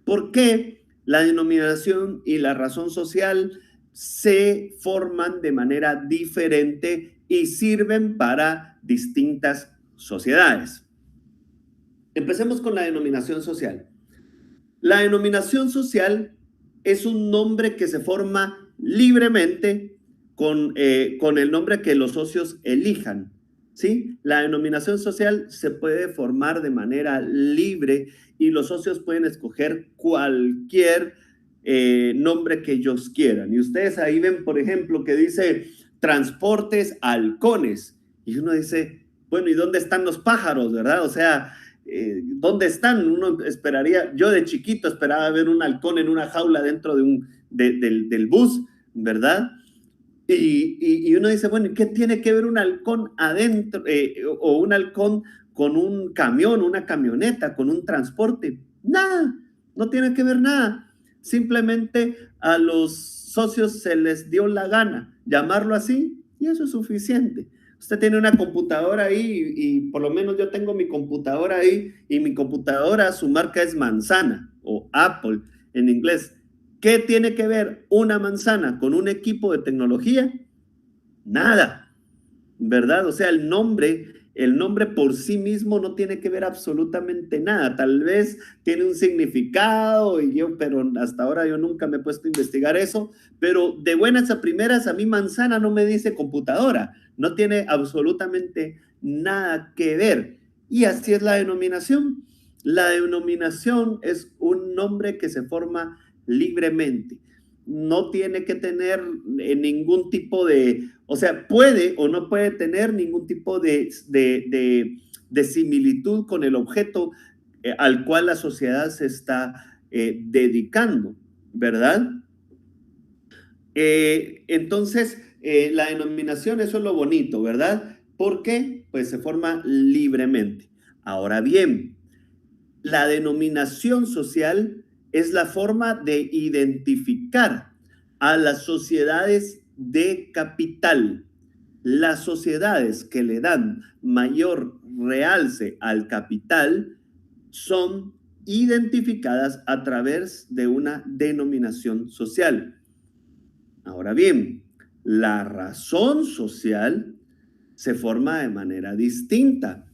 ¿Por qué la denominación y la razón social se forman de manera diferente y sirven para distintas sociedades? Empecemos con la denominación social. La denominación social es un nombre que se forma libremente con el nombre que los socios elijan, ¿sí? La denominación social se puede formar de manera libre y los socios pueden escoger cualquier nombre que ellos quieran. Y ustedes ahí ven, por ejemplo, que dice Transportes Halcones. Y uno dice, bueno, ¿y dónde están los pájaros, verdad? O sea, ¿dónde están? Uno esperaría, yo de chiquito esperaba ver un halcón en una jaula dentro del bus, ¿verdad? Y uno dice, bueno, ¿qué tiene que ver un halcón adentro o un halcón con un camión, una camioneta, con un transporte? Nada, no tiene que ver nada. Simplemente a los socios se les dio la gana llamarlo así y eso es suficiente. Usted tiene una computadora ahí y por lo menos yo tengo mi computadora ahí, y mi computadora, su marca es manzana o Apple en inglés. ¿Qué tiene que ver una manzana con un equipo de tecnología? Nada, ¿verdad? O sea, el nombre por sí mismo no tiene que ver absolutamente nada. Tal vez tiene un significado, pero hasta ahora yo nunca me he puesto a investigar eso. Pero de buenas a primeras, a mí manzana no me dice computadora. No tiene absolutamente nada que ver. Y así es la denominación. La denominación es un nombre que se forma libremente. No tiene que tener ningún tipo de, o sea, puede o no puede tener ningún tipo de similitud con el objeto al cual la sociedad se está dedicando, ¿verdad? Entonces, la denominación, eso es lo bonito, ¿verdad? ¿Por qué? Pues se forma libremente. Ahora bien, la denominación social es la forma de identificar a las sociedades de capital. Las sociedades que le dan mayor realce al capital son identificadas a través de una denominación social. Ahora bien, la razón social se forma de manera distinta.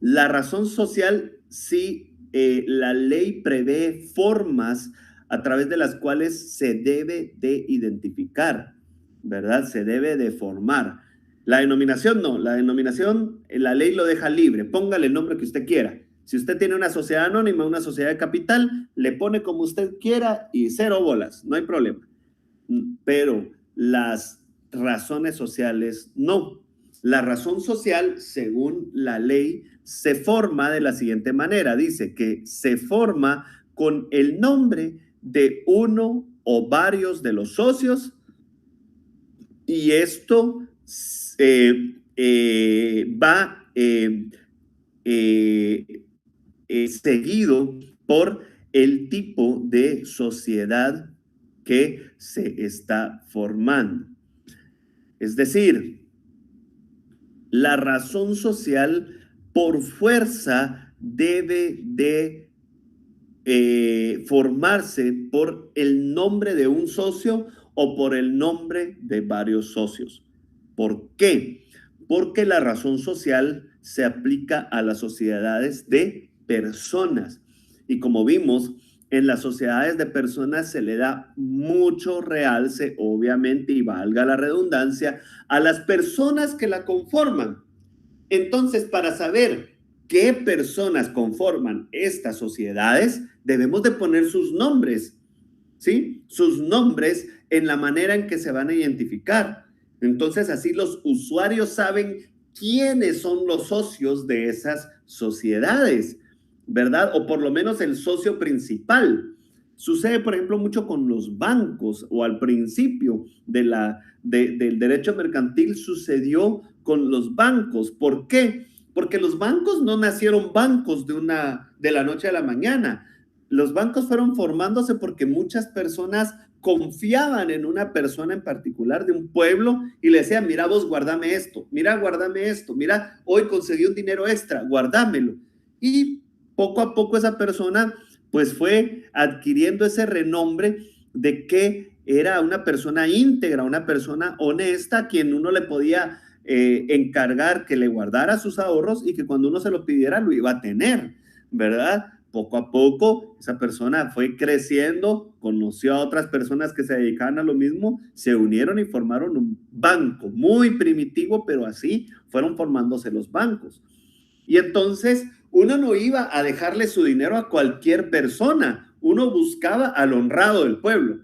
La razón social, sí, la ley prevé formas a través de las cuales se debe de identificar, ¿verdad? Se debe de formar. La denominación no, la denominación, la ley lo deja libre, póngale el nombre que usted quiera. Si usted tiene una sociedad anónima, una sociedad de capital, le pone como usted quiera y cero bolas, no hay problema. Pero las razones sociales no. La razón social, según la ley, se forma de la siguiente manera. Dice que se forma con el nombre de uno o varios de los socios y esto va seguido por el tipo de sociedad que se está formando. Es decir, la razón social por fuerza debe de formarse por el nombre de un socio o por el nombre de varios socios. ¿Por qué? Porque la razón social se aplica a las sociedades de personas. Y como vimos, en las sociedades de personas se le da mucho realce, obviamente, y valga la redundancia, a las personas que la conforman. Entonces, para saber qué personas conforman estas sociedades, debemos de poner sus nombres, ¿sí? Sus nombres en la manera en que se van a identificar. Entonces, así los usuarios saben quiénes son los socios de esas sociedades, ¿verdad? O por lo menos el socio principal. Sucede, por ejemplo, mucho con los bancos o al principio del derecho mercantil sucedió con los bancos. ¿Por qué? Porque los bancos no nacieron bancos de la noche a la mañana. Los bancos fueron formándose porque muchas personas confiaban en una persona en particular de un pueblo y le decían, mira vos, guárdame esto, mira, hoy conseguí un dinero extra, guárdámelo. Y poco a poco esa persona pues fue adquiriendo ese renombre de que era una persona íntegra, una persona honesta, a quien uno le podía encargar que le guardara sus ahorros y que cuando uno se lo pidiera lo iba a tener, ¿verdad? Poco a poco esa persona fue creciendo, conoció a otras personas que se dedicaban a lo mismo, se unieron y formaron un banco muy primitivo, pero así fueron formándose los bancos. Y entonces uno no iba a dejarle su dinero a cualquier persona, uno buscaba al honrado del pueblo,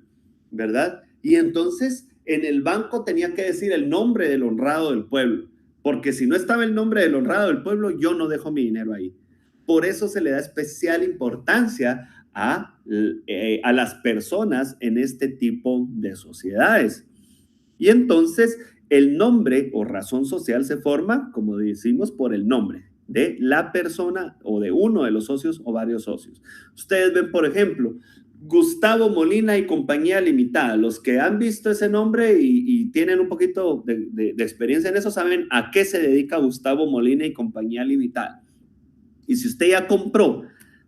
¿verdad? Y entonces en el banco tenía que decir el nombre del honrado del pueblo, porque si no estaba el nombre del honrado del pueblo, yo no dejo mi dinero ahí. Por eso se le da especial importancia a las personas en este tipo de sociedades. Y entonces el nombre o razón social se forma, como decimos, por el nombre de la persona o de uno de los socios o varios socios. Ustedes ven, por ejemplo, Gustavo Molina y Compañía Limitada. Los que han visto ese nombre y tienen un poquito de experiencia en eso saben a qué se dedica Gustavo Molina y Compañía Limitada. Y si usted ya compró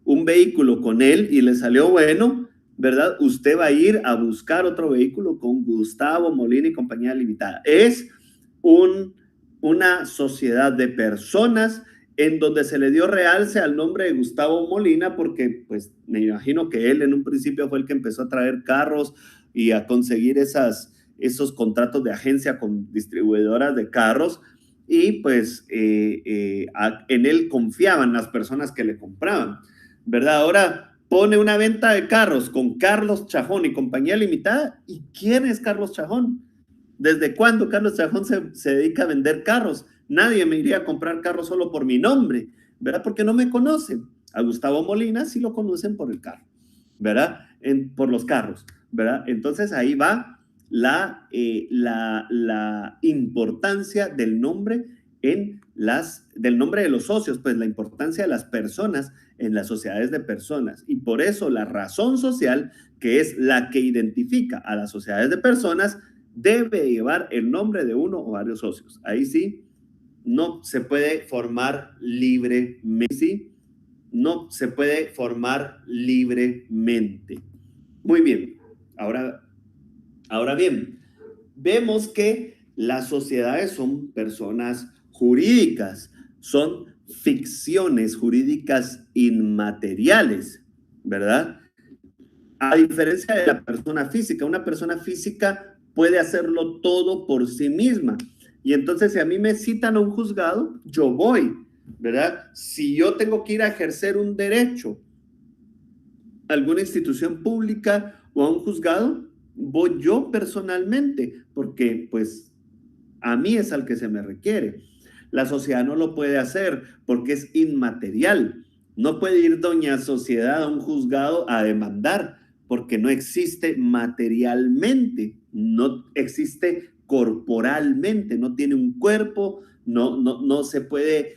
un vehículo con él y le salió bueno, ¿verdad? Usted va a ir a buscar otro vehículo con Gustavo Molina y Compañía Limitada. Es una sociedad de personas en donde se le dio realce al nombre de Gustavo Molina porque pues me imagino que él en un principio fue el que empezó a traer carros y a conseguir esos contratos de agencia con distribuidoras de carros, y pues en él confiaban las personas que le compraban, ¿verdad? Ahora pone una venta de carros con Carlos Chajón y compañía limitada. ¿Y quién es Carlos Chajón? ¿Desde cuándo Carlos Chajón se dedica a vender carros? Nadie me iría a comprar carros solo por mi nombre, ¿verdad? Porque no me conocen. A Gustavo Molina sí lo conocen por el carro, ¿verdad? Por los carros, ¿verdad? Entonces ahí va la importancia del nombre del nombre de los socios, pues la importancia de las personas en las sociedades de personas. Y por eso la razón social, que es la que identifica a las sociedades de personas, debe llevar el nombre de uno o varios socios. Ahí sí, no se puede formar libremente. ¿Sí? No se puede formar libremente. Muy bien. Ahora bien, vemos que las sociedades son personas jurídicas, son ficciones jurídicas inmateriales, ¿verdad? A diferencia de la persona física, una persona física puede hacerlo todo por sí misma. Y entonces, si a mí me citan a un juzgado, yo voy, ¿verdad? Si yo tengo que ir a ejercer un derecho a alguna institución pública o a un juzgado, voy yo personalmente, porque pues a mí es al que se me requiere. La sociedad no lo puede hacer porque es inmaterial. No puede ir doña sociedad a un juzgado a demandar porque no existe materialmente, no existe corporalmente, no tiene un cuerpo, no se puede,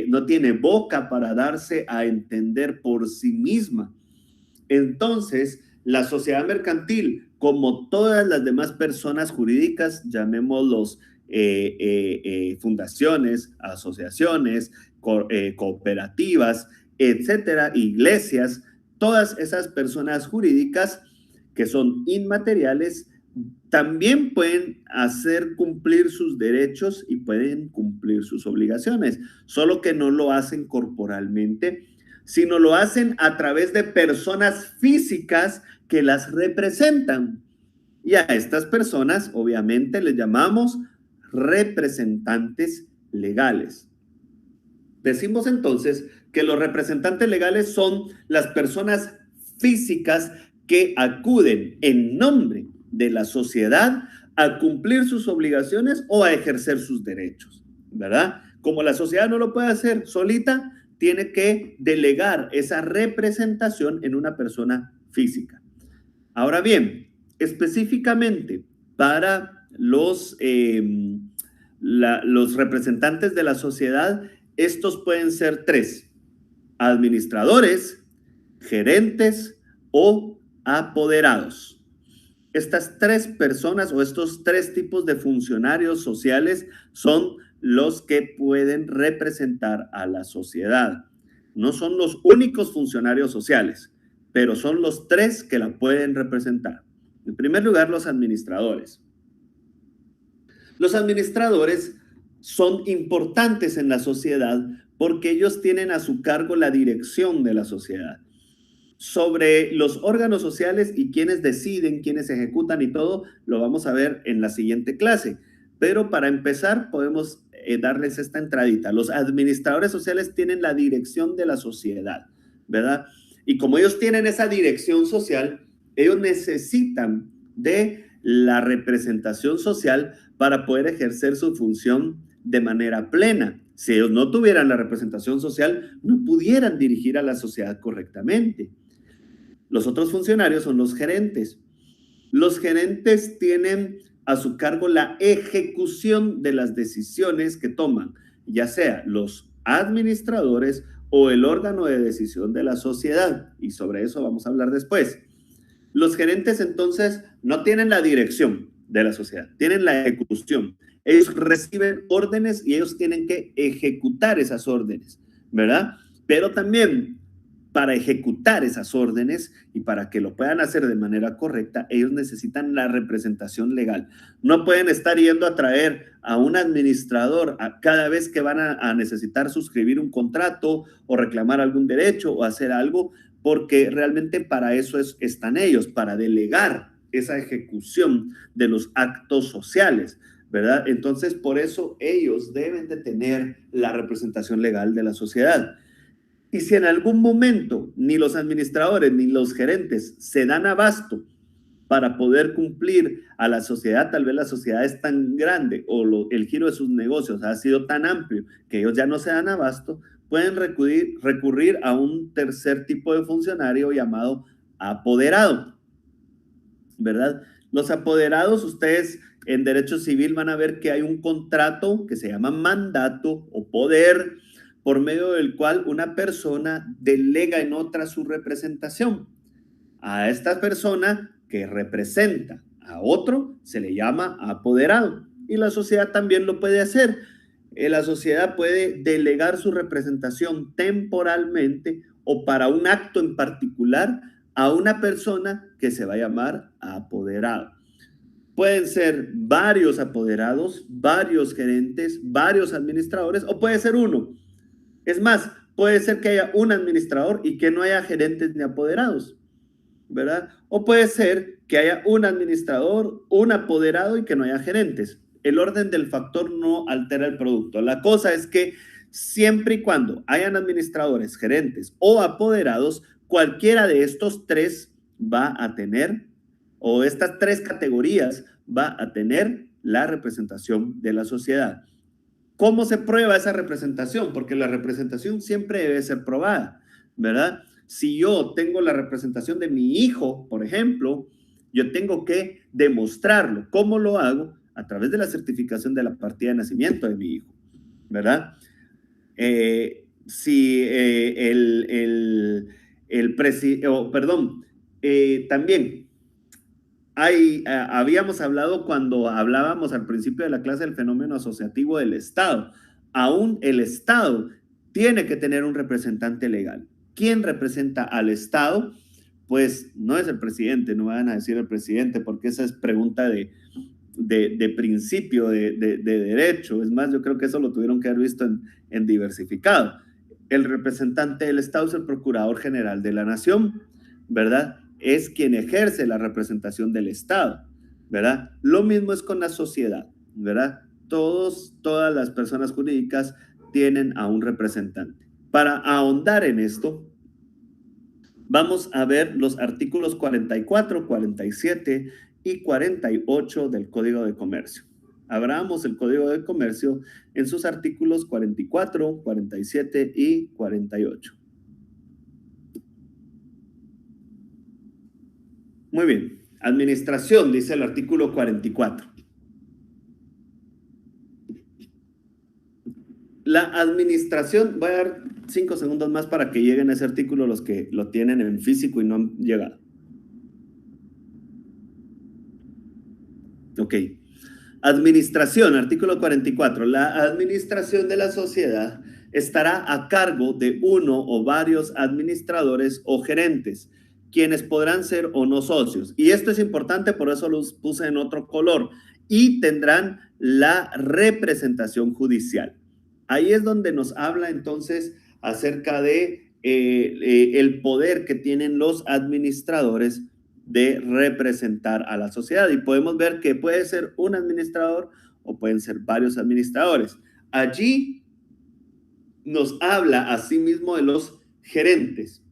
no tiene boca para darse a entender por sí misma. Entonces, la sociedad mercantil, como todas las demás personas jurídicas, llamémoslos fundaciones, asociaciones, cooperativas, etcétera, iglesias, todas esas personas jurídicas que son inmateriales, también pueden hacer cumplir sus derechos y pueden cumplir sus obligaciones, solo que no lo hacen corporalmente, sino lo hacen a través de personas físicas que las representan. Y a estas personas, obviamente, les llamamos representantes legales. Decimos entonces que los representantes legales son las personas físicas que acuden en nombre de la sociedad a cumplir sus obligaciones o a ejercer sus derechos, ¿verdad? Como la sociedad no lo puede hacer solita, tiene que delegar esa representación en una persona física. Ahora bien, específicamente para los representantes de la sociedad, estos pueden ser tres: administradores, gerentes o apoderados. Estas tres personas o estos tres tipos de funcionarios sociales son los que pueden representar a la sociedad. No son los únicos funcionarios sociales, pero son los tres que la pueden representar. En primer lugar, los administradores. Los administradores son importantes en la sociedad porque ellos tienen a su cargo la dirección de la sociedad. Sobre los órganos sociales y quiénes deciden, quiénes ejecutan y todo, lo vamos a ver en la siguiente clase. Pero para empezar, podemos darles esta entradita. Los administradores sociales tienen la dirección de la sociedad, ¿verdad? Y como ellos tienen esa dirección social, ellos necesitan de la representación social para poder ejercer su función de manera plena. Si ellos no tuvieran la representación social, no pudieran dirigir a la sociedad correctamente. Los otros funcionarios son los gerentes. Los gerentes tienen a su cargo la ejecución de las decisiones que toman, ya sea los administradores o el órgano de decisión de la sociedad. Y sobre eso vamos a hablar después. Los gerentes entonces no tienen la dirección de la sociedad, tienen la ejecución. Ellos reciben órdenes y ellos tienen que ejecutar esas órdenes, ¿verdad? Pero también para ejecutar esas órdenes y para que lo puedan hacer de manera correcta, ellos necesitan la representación legal. No pueden estar yendo a traer a un administrador cada vez que van a necesitar suscribir un contrato o reclamar algún derecho o hacer algo, porque realmente para eso están ellos, para delegar esa ejecución de los actos sociales. ¿verdad? Entonces, por eso ellos deben de tener la representación legal de la sociedad. Y si en algún momento ni los administradores ni los gerentes se dan abasto para poder cumplir a la sociedad, tal vez la sociedad es tan grande o el giro de sus negocios ha sido tan amplio que ellos ya no se dan abasto, pueden recurrir a un tercer tipo de funcionario llamado apoderado, ¿verdad? Los apoderados, ustedes en derecho civil van a ver que hay un contrato que se llama mandato o poder, por medio del cual una persona delega en otra su representación. A esta persona que representa a otro se le llama apoderado, y la sociedad también lo puede hacer. La sociedad puede delegar su representación temporalmente o para un acto en particular a una persona que se va a llamar apoderado. Pueden ser varios apoderados, varios gerentes, varios administradores, o puede ser uno. Es más, puede ser que haya un administrador y que no haya gerentes ni apoderados, ¿verdad? O puede ser que haya un administrador, un apoderado y que no haya gerentes. El orden del factor no altera el producto. La cosa es que siempre y cuando hayan administradores, gerentes o apoderados, cualquiera de estos tres va a tener, o estas tres categorías va a tener la representación de la sociedad. ¿Cómo se prueba esa representación? Porque la representación siempre debe ser probada, ¿verdad? Si yo tengo la representación de mi hijo, por ejemplo, yo tengo que demostrarlo. ¿Cómo lo hago? A través de la certificación de la partida de nacimiento de mi hijo, ¿verdad? También habíamos hablado cuando hablábamos al principio de la clase del fenómeno asociativo del Estado. Aún el Estado tiene que tener un representante legal. ¿Quién representa al Estado? Pues no es el presidente, no van a decir el presidente, porque esa es pregunta de principio, de derecho. Es más, yo creo que eso lo tuvieron que haber visto en diversificado. El representante del Estado es el Procurador General de la Nación, ¿verdad? Es quien ejerce la representación del Estado, ¿verdad? Lo mismo es con la sociedad, ¿verdad? Todas las personas jurídicas tienen a un representante. Para ahondar en esto, vamos a ver los artículos 44, 47 y 48 del Código de Comercio. Abramos el Código de Comercio en sus artículos 44, 47 y 48. Muy bien. Administración, dice el artículo 44. La administración, voy a dar 5 segundos más para que lleguen a ese artículo los que lo tienen en físico y no han llegado. Ok. Administración, artículo 44. La administración de la sociedad estará a cargo de uno o varios administradores o gerentes, quienes podrán ser o no socios. Y esto es importante, por eso los puse en otro color. Y tendrán la representación judicial. Ahí es donde nos habla entonces acerca de el poder que tienen los administradores de representar a la sociedad. Y podemos ver que puede ser un administrador o pueden ser varios administradores. Allí nos habla asimismo de los gerentes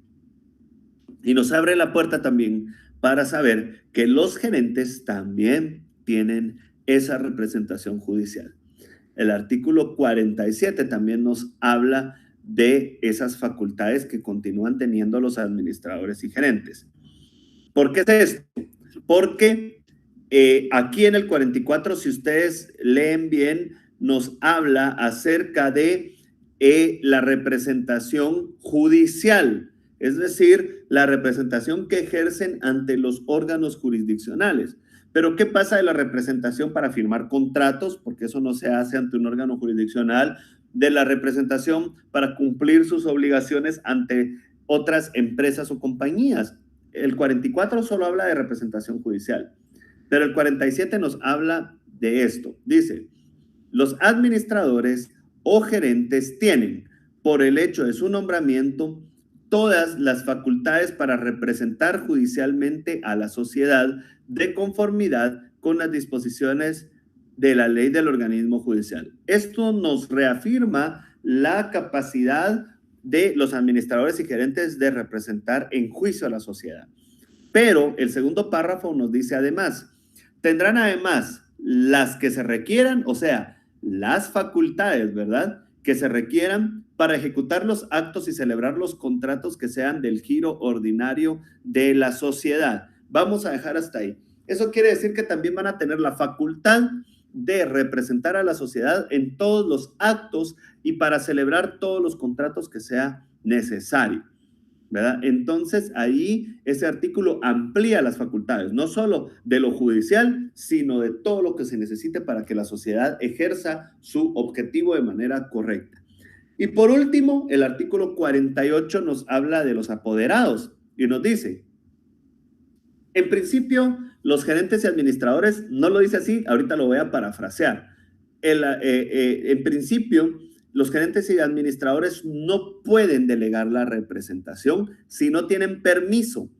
y nos abre la puerta también para saber que los gerentes también tienen esa representación judicial. El artículo 47 también nos habla de esas facultades que continúan teniendo los administradores y gerentes. ¿Por qué es esto? Porque aquí en el 44, si ustedes leen bien, nos habla acerca de la representación judicial, es decir, la representación que ejercen ante los órganos jurisdiccionales. Pero ¿qué pasa de la representación para firmar contratos? Porque eso no se hace ante un órgano jurisdiccional. De la representación para cumplir sus obligaciones ante otras empresas o compañías. El 44 solo habla de representación judicial, pero el 47 nos habla de esto. Dice, los administradores o gerentes tienen, por el hecho de su nombramiento, todas las facultades para representar judicialmente a la sociedad de conformidad con las disposiciones de la ley del organismo judicial. Esto nos reafirma la capacidad de los administradores y gerentes de representar en juicio a la sociedad. Pero el segundo párrafo nos dice además, tendrán además las que se requieran, o sea, las facultades, ¿verdad?, que se requieran para ejecutar los actos y celebrar los contratos que sean del giro ordinario de la sociedad. Vamos a dejar hasta ahí. Eso quiere decir que también van a tener la facultad de representar a la sociedad en todos los actos y para celebrar todos los contratos que sea necesario, ¿verdad? Entonces, ahí ese artículo amplía las facultades, no solo de lo judicial, sino de todo lo que se necesite para que la sociedad ejerza su objetivo de manera correcta. Y por último, el artículo 48 nos habla de los apoderados y nos dice, en principio, los gerentes y administradores, no lo dice así, ahorita lo voy a parafrasear. En principio, los gerentes y administradores no pueden delegar la representación si no tienen permiso,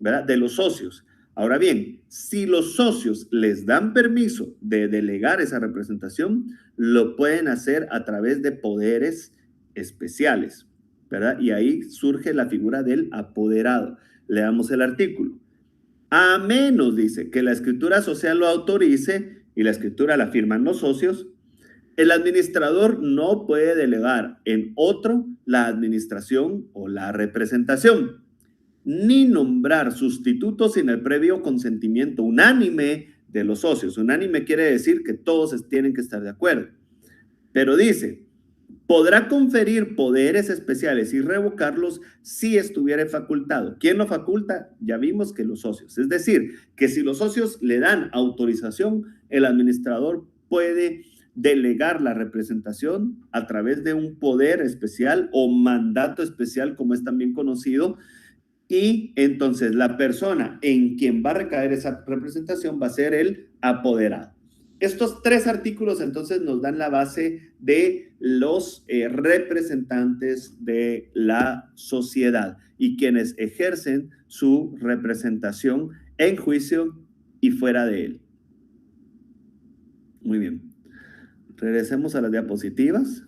¿verdad?, de los socios. Ahora bien, si los socios les dan permiso de delegar esa representación, lo pueden hacer a través de poderes especiales, ¿verdad? Y ahí surge la figura del apoderado. Leamos el artículo. A menos, dice, que la escritura social lo autorice y la escritura la firman los socios, el administrador no puede delegar en otro la administración o la representación, ni nombrar sustitutos sin el previo consentimiento unánime de los socios. Unánime quiere decir que todos tienen que estar de acuerdo. Pero dice, podrá conferir poderes especiales y revocarlos si estuviera facultado. ¿Quién lo faculta? Ya vimos que los socios. Es decir, que si los socios le dan autorización, el administrador puede delegar la representación a través de un poder especial o mandato especial, como es también conocido, y entonces la persona en quien va a recaer esa representación va a ser el apoderado. Estos tres artículos entonces nos dan la base de los representantes de la sociedad y quienes ejercen su representación en juicio y fuera de él. Muy bien. Regresemos a las diapositivas.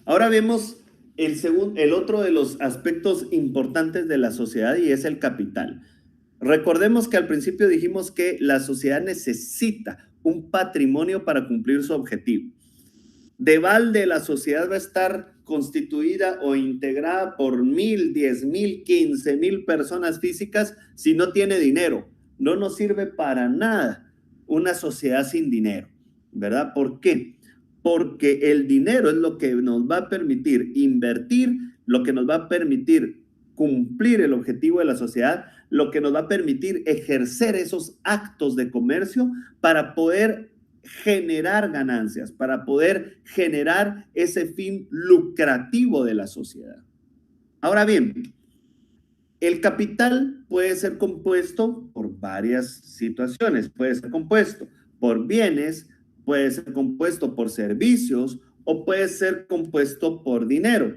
Ahora vemos el otro de los aspectos importantes de la sociedad y es el capital. Recordemos que al principio dijimos que la sociedad necesita un patrimonio para cumplir su objetivo. De balde, la sociedad va a estar constituida o integrada por 1,000, 10,000, 15,000 personas físicas si no tiene dinero. No nos sirve para nada una sociedad sin dinero, ¿verdad? ¿Por qué? Porque el dinero es lo que nos va a permitir invertir, lo que nos va a permitir cumplir el objetivo de la sociedad, lo que nos va a permitir ejercer esos actos de comercio para poder generar ganancias, para poder generar ese fin lucrativo de la sociedad. Ahora bien, el capital puede ser compuesto por varias situaciones. Puede ser compuesto por bienes, puede ser compuesto por servicios o puede ser compuesto por dinero.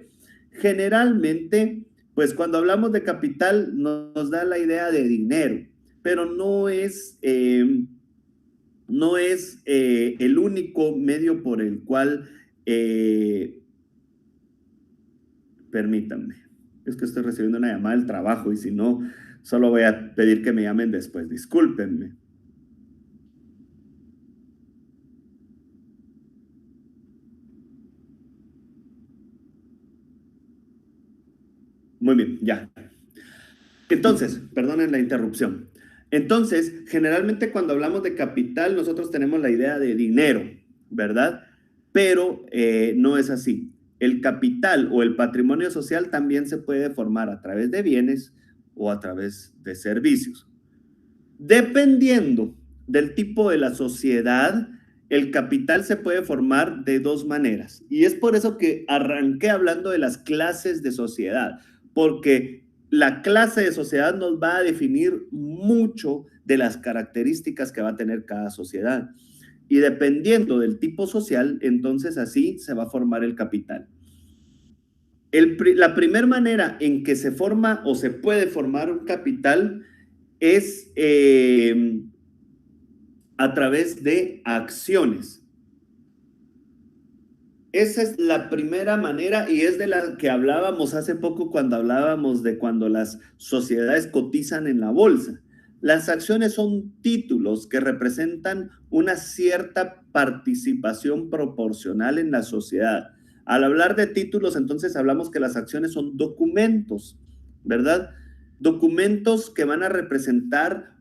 Generalmente, pues cuando hablamos de capital nos da la idea de dinero, pero no es el único medio por el cual, permítanme, es que estoy recibiendo una llamada del trabajo y si no, solo voy a pedir que me llamen después, discúlpenme. Muy bien, ya. Entonces, perdonen la interrupción. Entonces, generalmente cuando hablamos de capital, nosotros tenemos la idea de dinero, ¿verdad? Pero no es así. El capital o el patrimonio social también se puede formar a través de bienes o a través de servicios. Dependiendo del tipo de la sociedad, el capital se puede formar de dos maneras. Y es por eso que arranqué hablando de las clases de sociedad, porque la clase de sociedad nos va a definir mucho de las características que va a tener cada sociedad. Y dependiendo del tipo social, entonces así se va a formar el capital. La primera manera en que se forma o se puede formar un capital es a través de acciones. Esa es la primera manera y es de la que hablábamos hace poco cuando hablábamos de cuando las sociedades cotizan en la bolsa. Las acciones son títulos que representan una cierta participación proporcional en la sociedad. Al hablar de títulos, entonces hablamos que las acciones son documentos, ¿verdad? Documentos que van a representar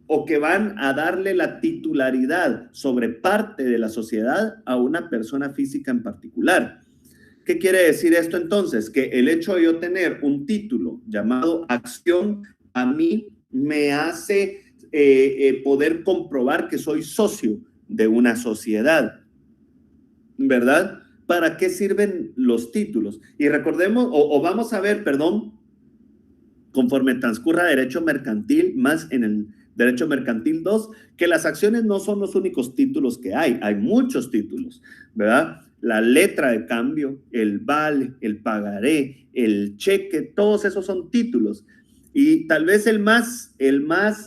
o que van a darle la titularidad sobre parte de la sociedad a una persona física en particular. ¿Qué quiere decir esto entonces? Que el hecho de yo tener un título llamado acción a mí me hace poder comprobar que soy socio de una sociedad, ¿verdad? ¿Para qué sirven los títulos? Y recordemos, o vamos a ver, perdón, conforme transcurra derecho mercantil, más en el derecho mercantil 2, que las acciones no son los únicos títulos que hay muchos títulos, ¿verdad? La letra de cambio, el vale, el pagaré, el cheque, todos esos son títulos. Y tal vez el más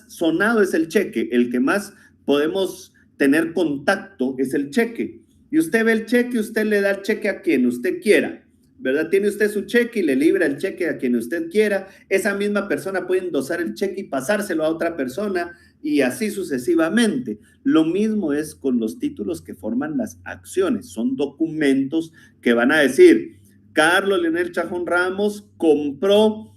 sonado es el cheque, el que más podemos tener contacto es el cheque. Y usted ve el cheque, usted le da el cheque a quien usted quiera, ¿verdad? Tiene usted su cheque y le libra el cheque a quien usted quiera. Esa misma persona puede endosar el cheque y pasárselo a otra persona y así sucesivamente. Lo mismo es con los títulos que forman las acciones. Son documentos que van a decir, Carlos Leonel Chajón Ramos compró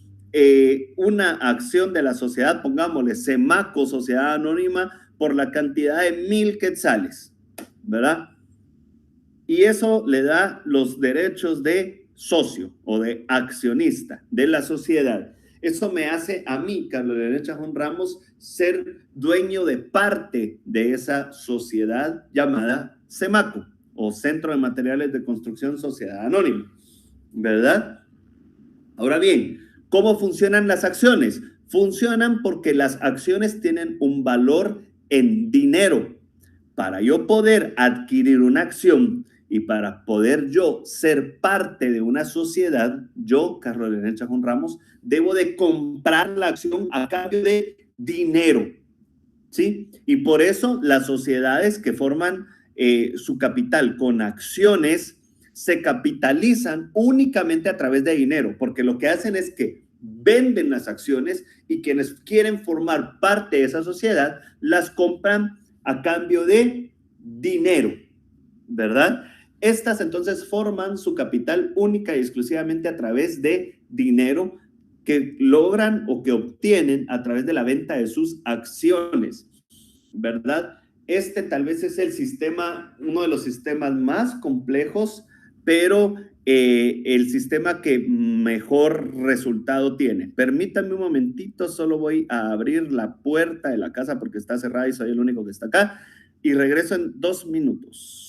una acción de la sociedad, pongámosle Semaco, Sociedad Anónima, por la cantidad de 1,000 quetzales, ¿verdad? Y eso le da los derechos de socio o de accionista de la sociedad. Eso me hace a mí, Carlos Leonel Chajón Ramos, ser dueño de parte de esa sociedad llamada Semaco o Centro de Materiales de Construcción Sociedad Anónima, ¿verdad? Ahora bien, ¿cómo funcionan las acciones? Funcionan porque las acciones tienen un valor en dinero. Para yo poder adquirir una acción y para poder yo ser parte de una sociedad, yo, Carlos Leonel Chajón Ramos, debo de comprar la acción a cambio de dinero, ¿sí? Y por eso las sociedades que forman su capital con acciones se capitalizan únicamente a través de dinero, porque lo que hacen es que venden las acciones y quienes quieren formar parte de esa sociedad las compran a cambio de dinero, ¿verdad? Estas entonces forman su capital única y exclusivamente a través de dinero que logran o que obtienen a través de la venta de sus acciones, ¿verdad? Este tal vez es el sistema, uno de los sistemas más complejos, pero el sistema que mejor resultado tiene. Permítanme un momentito, solo voy a abrir la puerta de la casa porque está cerrada y soy el único que está acá y regreso en 2 minutos.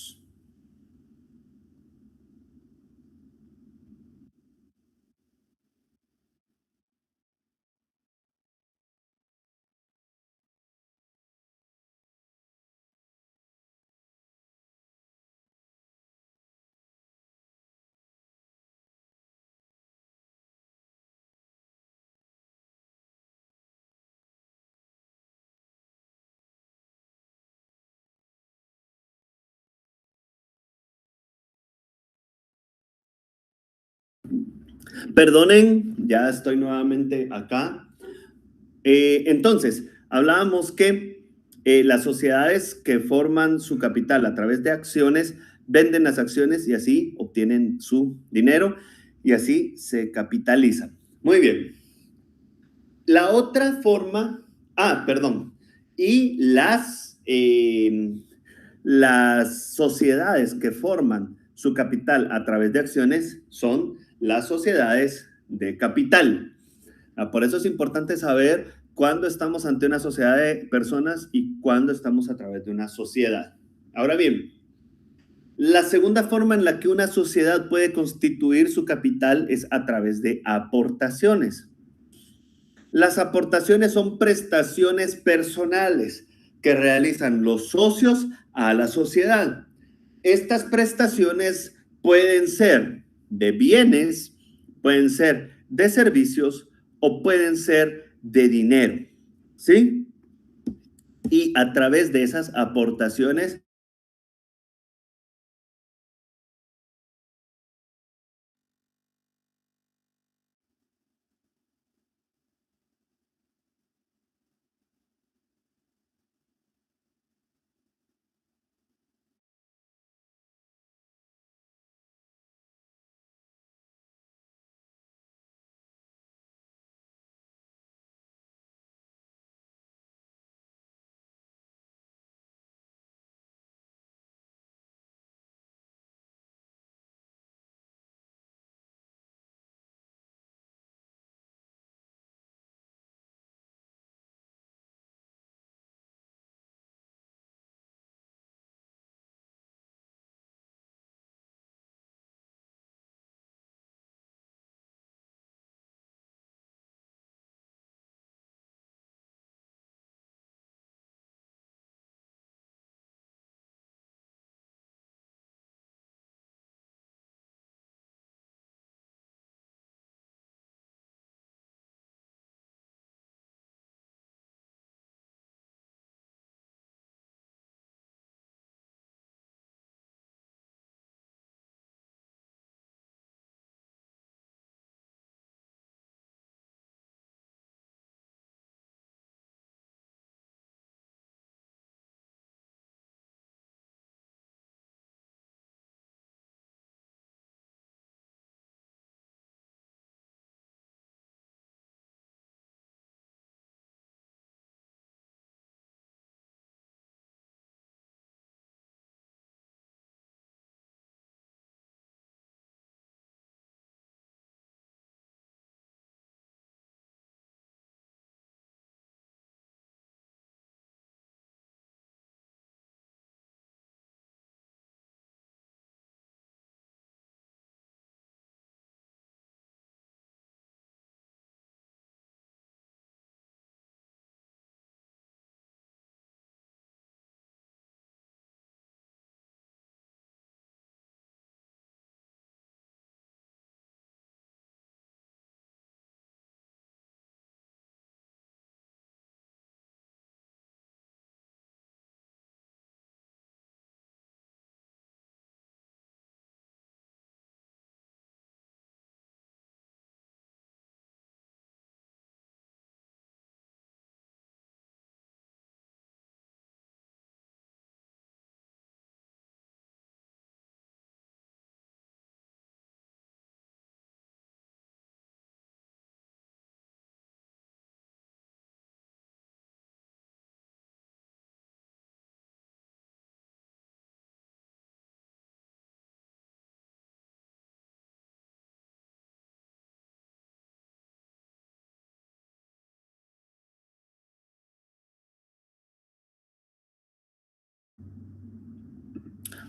Perdonen, ya estoy nuevamente acá. Entonces, hablábamos que las sociedades que forman su capital a través de acciones venden las acciones y así obtienen su dinero y así se capitalizan. Muy bien. La otra forma, perdón, y las sociedades que forman su capital a través de acciones son las sociedades de capital. Por eso es importante saber cuándo estamos ante una sociedad de personas y cuándo estamos a través de una sociedad. Ahora bien, la segunda forma en la que una sociedad puede constituir su capital es a través de aportaciones. Las aportaciones son prestaciones personales que realizan los socios a la sociedad. Estas prestaciones pueden ser de bienes, pueden ser de servicios o pueden ser de dinero, ¿sí? Y a través de esas aportaciones.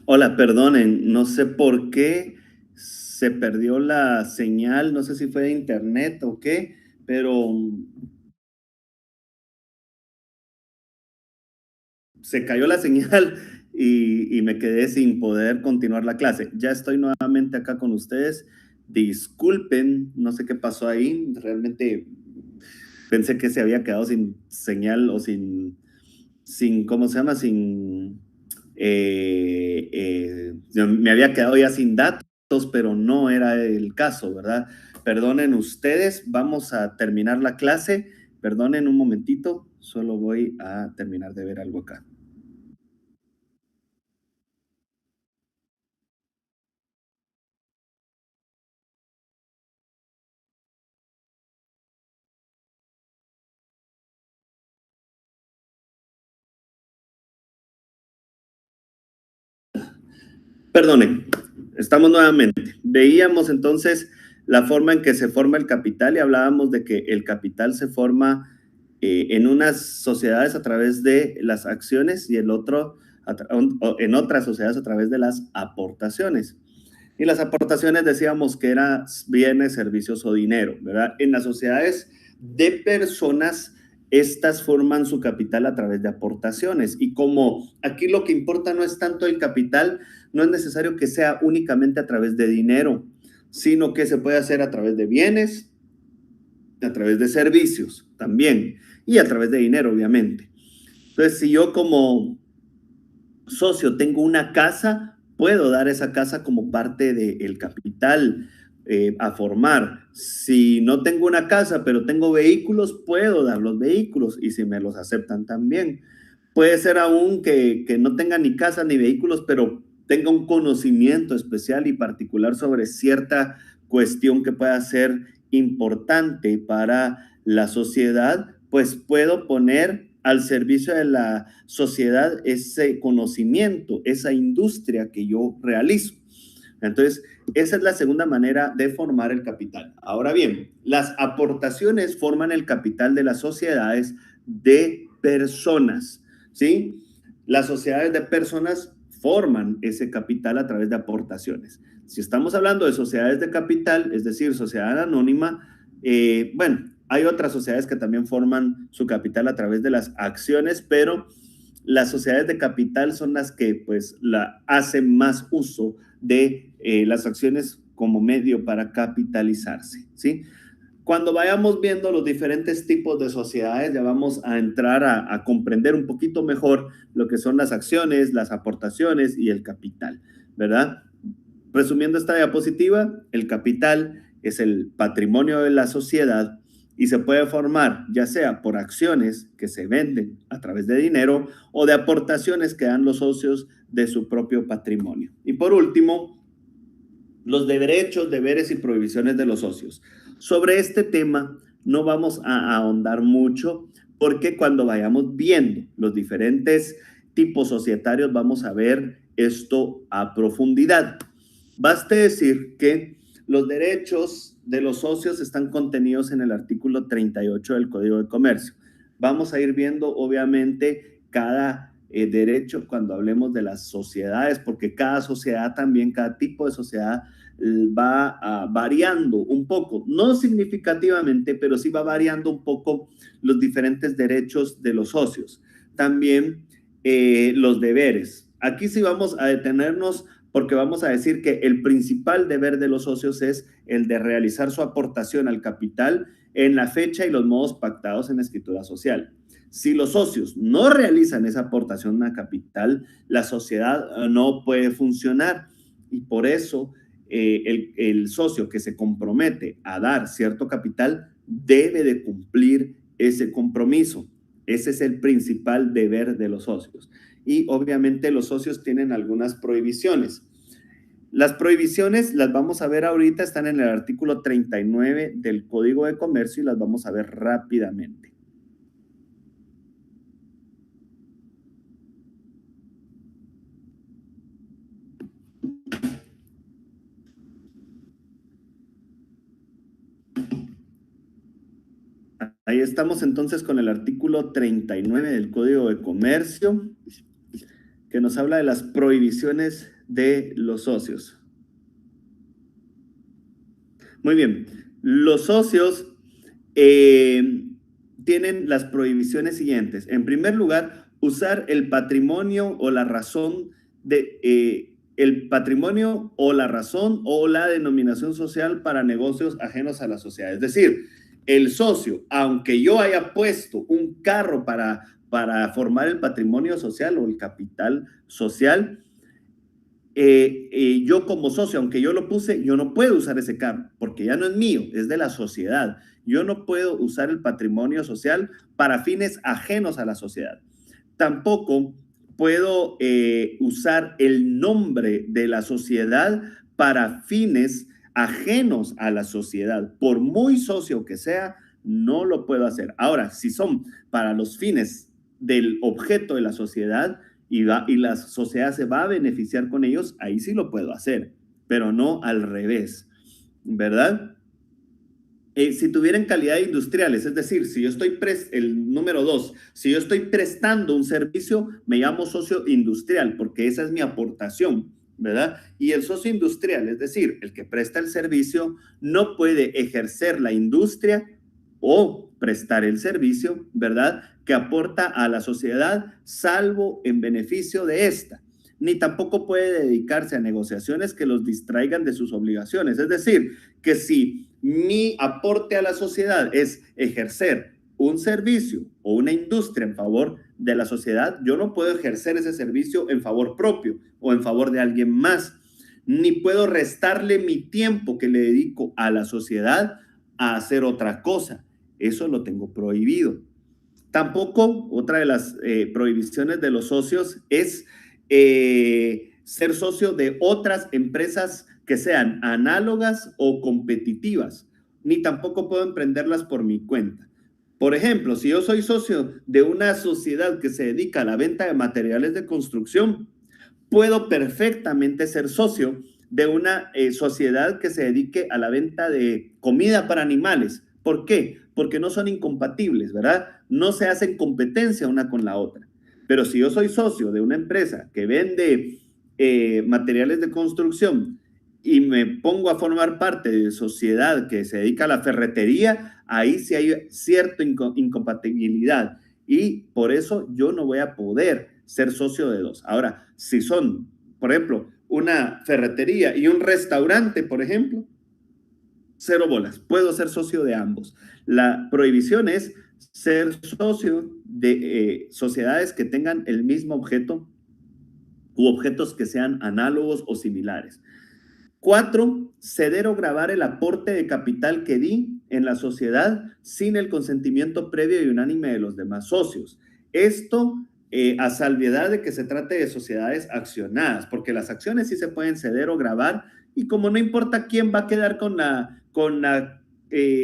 Hola, perdonen, no sé por qué se perdió la señal, no sé si fue de internet o qué, pero se cayó la señal y me quedé sin poder continuar la clase. Ya estoy nuevamente acá con ustedes. Disculpen, no sé qué pasó ahí. Realmente pensé que se había quedado sin señal o ¿cómo se llama? Me había quedado ya sin datos, pero no era el caso, ¿verdad? Perdonen ustedes, vamos a terminar la clase. Perdonen un momentito, solo voy a terminar de ver algo acá. Perdonen, estamos nuevamente. Veíamos entonces la forma en que se forma el capital y hablábamos de que el capital se forma en unas sociedades a través de las acciones y en otras sociedades a través de las aportaciones. Y las aportaciones decíamos que eran bienes, servicios o dinero, ¿verdad? En las sociedades de personas, estas forman su capital a través de aportaciones. Y como aquí lo que importa no es tanto el capital, no es necesario que sea únicamente a través de dinero. sino que se puede hacer a través de bienes, a través de servicios también, y a través de dinero, obviamente. Entonces, si yo como socio tengo una casa, puedo dar esa casa como parte del capital a formar. Si no tengo una casa, pero tengo vehículos, puedo dar los vehículos y si me los aceptan también. Puede ser aún que no tenga ni casa ni vehículos, pero tenga un conocimiento especial y particular sobre cierta cuestión que pueda ser importante para la sociedad, pues puedo poner al servicio de la sociedad ese conocimiento, esa industria que yo realizo. Entonces, esa es la segunda manera de formar el capital. Ahora bien, las aportaciones forman el capital de las sociedades de personas, ¿sí? Las sociedades de personas forman ese capital a través de aportaciones. Si estamos hablando de sociedades de capital, es decir, sociedad anónima, bueno, hay otras sociedades que también forman su capital a través de las acciones, pero las sociedades de capital son las que pues hacen más uso de las acciones como medio para capitalizarse, ¿sí? Cuando vayamos viendo los diferentes tipos de sociedades, ya vamos a entrar a comprender un poquito mejor lo que son las acciones, las aportaciones y el capital, ¿verdad? Resumiendo esta diapositiva, el capital es el patrimonio de la sociedad y se puede formar ya sea por acciones que se venden a través de dinero o de aportaciones que dan los socios de su propio patrimonio. Y por último, los derechos, deberes y prohibiciones de los socios. Sobre este tema no vamos a ahondar mucho porque cuando vayamos viendo los diferentes tipos societarios vamos a ver esto a profundidad. Baste decir que los derechos de los socios están contenidos en el artículo 38 del Código de Comercio. Vamos a ir viendo, obviamente, cada derecho cuando hablemos de las sociedades, porque cada sociedad también, cada tipo de sociedad va variando un poco, no significativamente, pero sí va variando un poco los diferentes derechos de los socios. También los deberes. Aquí sí vamos a detenernos porque vamos a decir que el principal deber de los socios es el de realizar su aportación al capital en la fecha y los modos pactados en la escritura social. Si los socios no realizan esa aportación a capital, la sociedad no puede funcionar y por eso el socio que se compromete a dar cierto capital debe de cumplir ese compromiso. Ese es el principal deber de los socios. Y obviamente los socios tienen algunas prohibiciones. Las prohibiciones las vamos a ver ahorita, están en el artículo 39 del Código de Comercio y las vamos a ver rápidamente. Ahí estamos entonces con el artículo 39 del Código de Comercio, que nos habla de las prohibiciones de los socios. Muy bien, los socios tienen las prohibiciones siguientes. En primer lugar, usar el patrimonio o la razón de el patrimonio o la razón o la denominación social para negocios ajenos a la sociedad. Es decir, el socio, aunque yo haya puesto un carro para formar el patrimonio social o el capital social, yo como socio, aunque yo lo puse, yo no puedo usar ese carro porque ya no es mío, es de la sociedad. Yo no puedo usar el patrimonio social para fines ajenos a la sociedad. Tampoco puedo usar el nombre de la sociedad para fines ajenos a la sociedad. Por muy socio que sea, no lo puedo hacer. Ahora, si son para los fines del objeto de la sociedad, y la sociedad se va a beneficiar con ellos, ahí sí lo puedo hacer, pero no al revés, ¿verdad? Si tuvieran calidad industriales, es decir, si yo estoy, el número 2, si yo estoy prestando un servicio, me llamo socio industrial, porque esa es mi aportación, ¿verdad? Y el socio industrial, es decir, el que presta el servicio, no puede ejercer la industria o prestar el servicio, ¿verdad?, que aporta a la sociedad, salvo en beneficio de esta. ni tampoco puede dedicarse a negociaciones que los distraigan de sus obligaciones. Es decir, que si mi aporte a la sociedad es ejercer un servicio o una industria en favor de la sociedad, yo no puedo ejercer ese servicio en favor propio o en favor de alguien más, ni puedo restarle mi tiempo que le dedico a la sociedad a hacer otra cosa. Eso lo tengo prohibido. Tampoco, otra de las prohibiciones de los socios es ser socio de otras empresas que sean análogas o competitivas, ni tampoco puedo emprenderlas por mi cuenta. Por ejemplo, si yo soy socio de una sociedad que se dedica a la venta de materiales de construcción, puedo perfectamente ser socio de una sociedad que se dedique a la venta de comida para animales. ¿Por qué? Porque no son incompatibles, ¿verdad? No se hacen competencia una con la otra. Pero si yo soy socio de una empresa que vende materiales de construcción y me pongo a formar parte de sociedad que se dedica a la ferretería, ahí sí hay cierta incompatibilidad y por eso yo no voy a poder ser socio de dos. Ahora, si son, por ejemplo, una ferretería y un restaurante, por ejemplo, cero bolas, puedo ser socio de ambos. La prohibición es ser socio de sociedades que tengan el mismo objeto u objetos que sean análogos o similares. 4, ceder o gravar el aporte de capital que di en la sociedad sin el consentimiento previo y unánime de los demás socios. Esto a salvedad de que se trate de sociedades accionadas, porque las acciones sí se pueden ceder o gravar y como no importa quién va a quedar con la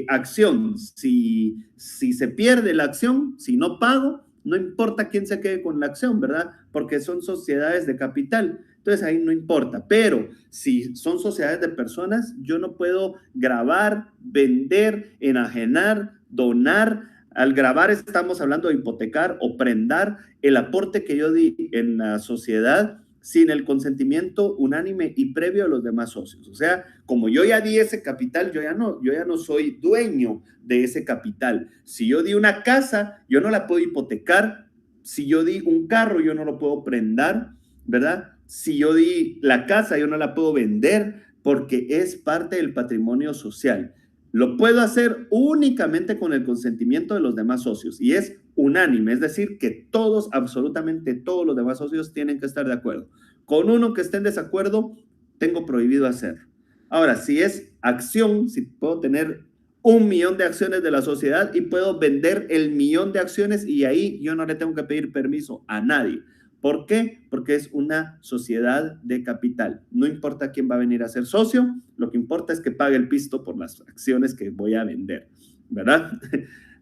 acción, si se pierde la acción, si no pago, no importa quién se quede con la acción, ¿verdad? Porque son sociedades de capital. Entonces ahí no importa, pero si son sociedades de personas, yo no puedo gravar, vender, enajenar, donar. Al gravar estamos hablando de hipotecar o prendar el aporte que yo di en la sociedad sin el consentimiento unánime y previo de los demás socios. O sea, como yo ya di ese capital, yo ya no soy dueño de ese capital. Si yo di una casa, yo no la puedo hipotecar. Si yo di un carro, yo no lo puedo prendar, ¿verdad? Si yo di la casa, yo no la puedo vender porque es parte del patrimonio social. Lo puedo hacer únicamente con el consentimiento de los demás socios y es unánime, es decir, que todos, absolutamente todos los demás socios tienen que estar de acuerdo. Con uno que esté en desacuerdo, tengo prohibido hacerlo. Ahora, si es acción, si puedo tener 1.000.000 de acciones de la sociedad y puedo vender el 1.000.000 de acciones y ahí yo no le tengo que pedir permiso a nadie. ¿Por qué? Porque es una sociedad de capital. No importa quién va a venir a ser socio, lo que importa es que pague el pisto por las acciones que voy a vender, ¿verdad?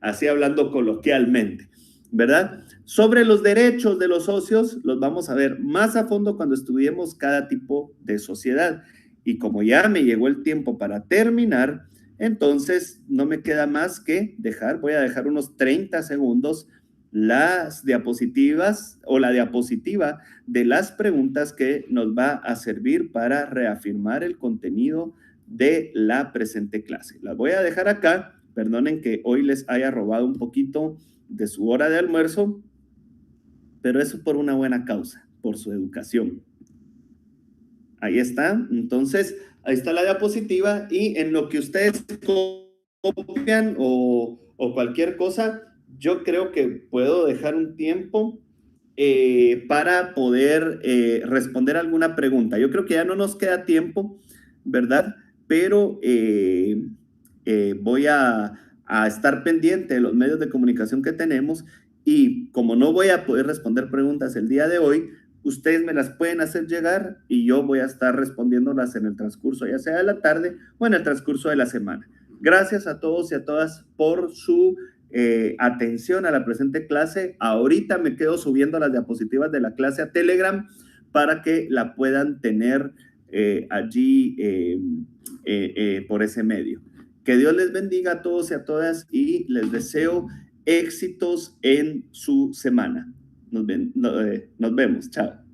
Así hablando coloquialmente, ¿verdad? Sobre los derechos de los socios, los vamos a ver más a fondo cuando estudiemos cada tipo de sociedad. Y como ya me llegó el tiempo para terminar, entonces no me queda más que voy a dejar unos 30 segundos las diapositivas o la diapositiva de las preguntas que nos va a servir para reafirmar el contenido de la presente clase. Las voy a dejar acá, perdonen que hoy les haya robado un poquito de su hora de almuerzo, pero eso por una buena causa, por su educación. Ahí está, entonces, ahí está la diapositiva y en lo que ustedes copian o cualquier cosa, yo creo que puedo dejar un tiempo para poder responder alguna pregunta. Yo creo que ya no nos queda tiempo, ¿verdad? Pero voy a estar pendiente de los medios de comunicación que tenemos y como no voy a poder responder preguntas el día de hoy, ustedes me las pueden hacer llegar y yo voy a estar respondiéndolas en el transcurso, ya sea de la tarde o en el transcurso de la semana. Gracias a todos y a todas por su atención a la presente clase. Ahorita me quedo subiendo las diapositivas de la clase a Telegram para que la puedan tener allí por ese medio. Que Dios les bendiga a todos y a todas y les deseo éxitos en su semana. Nos vemos. Chao.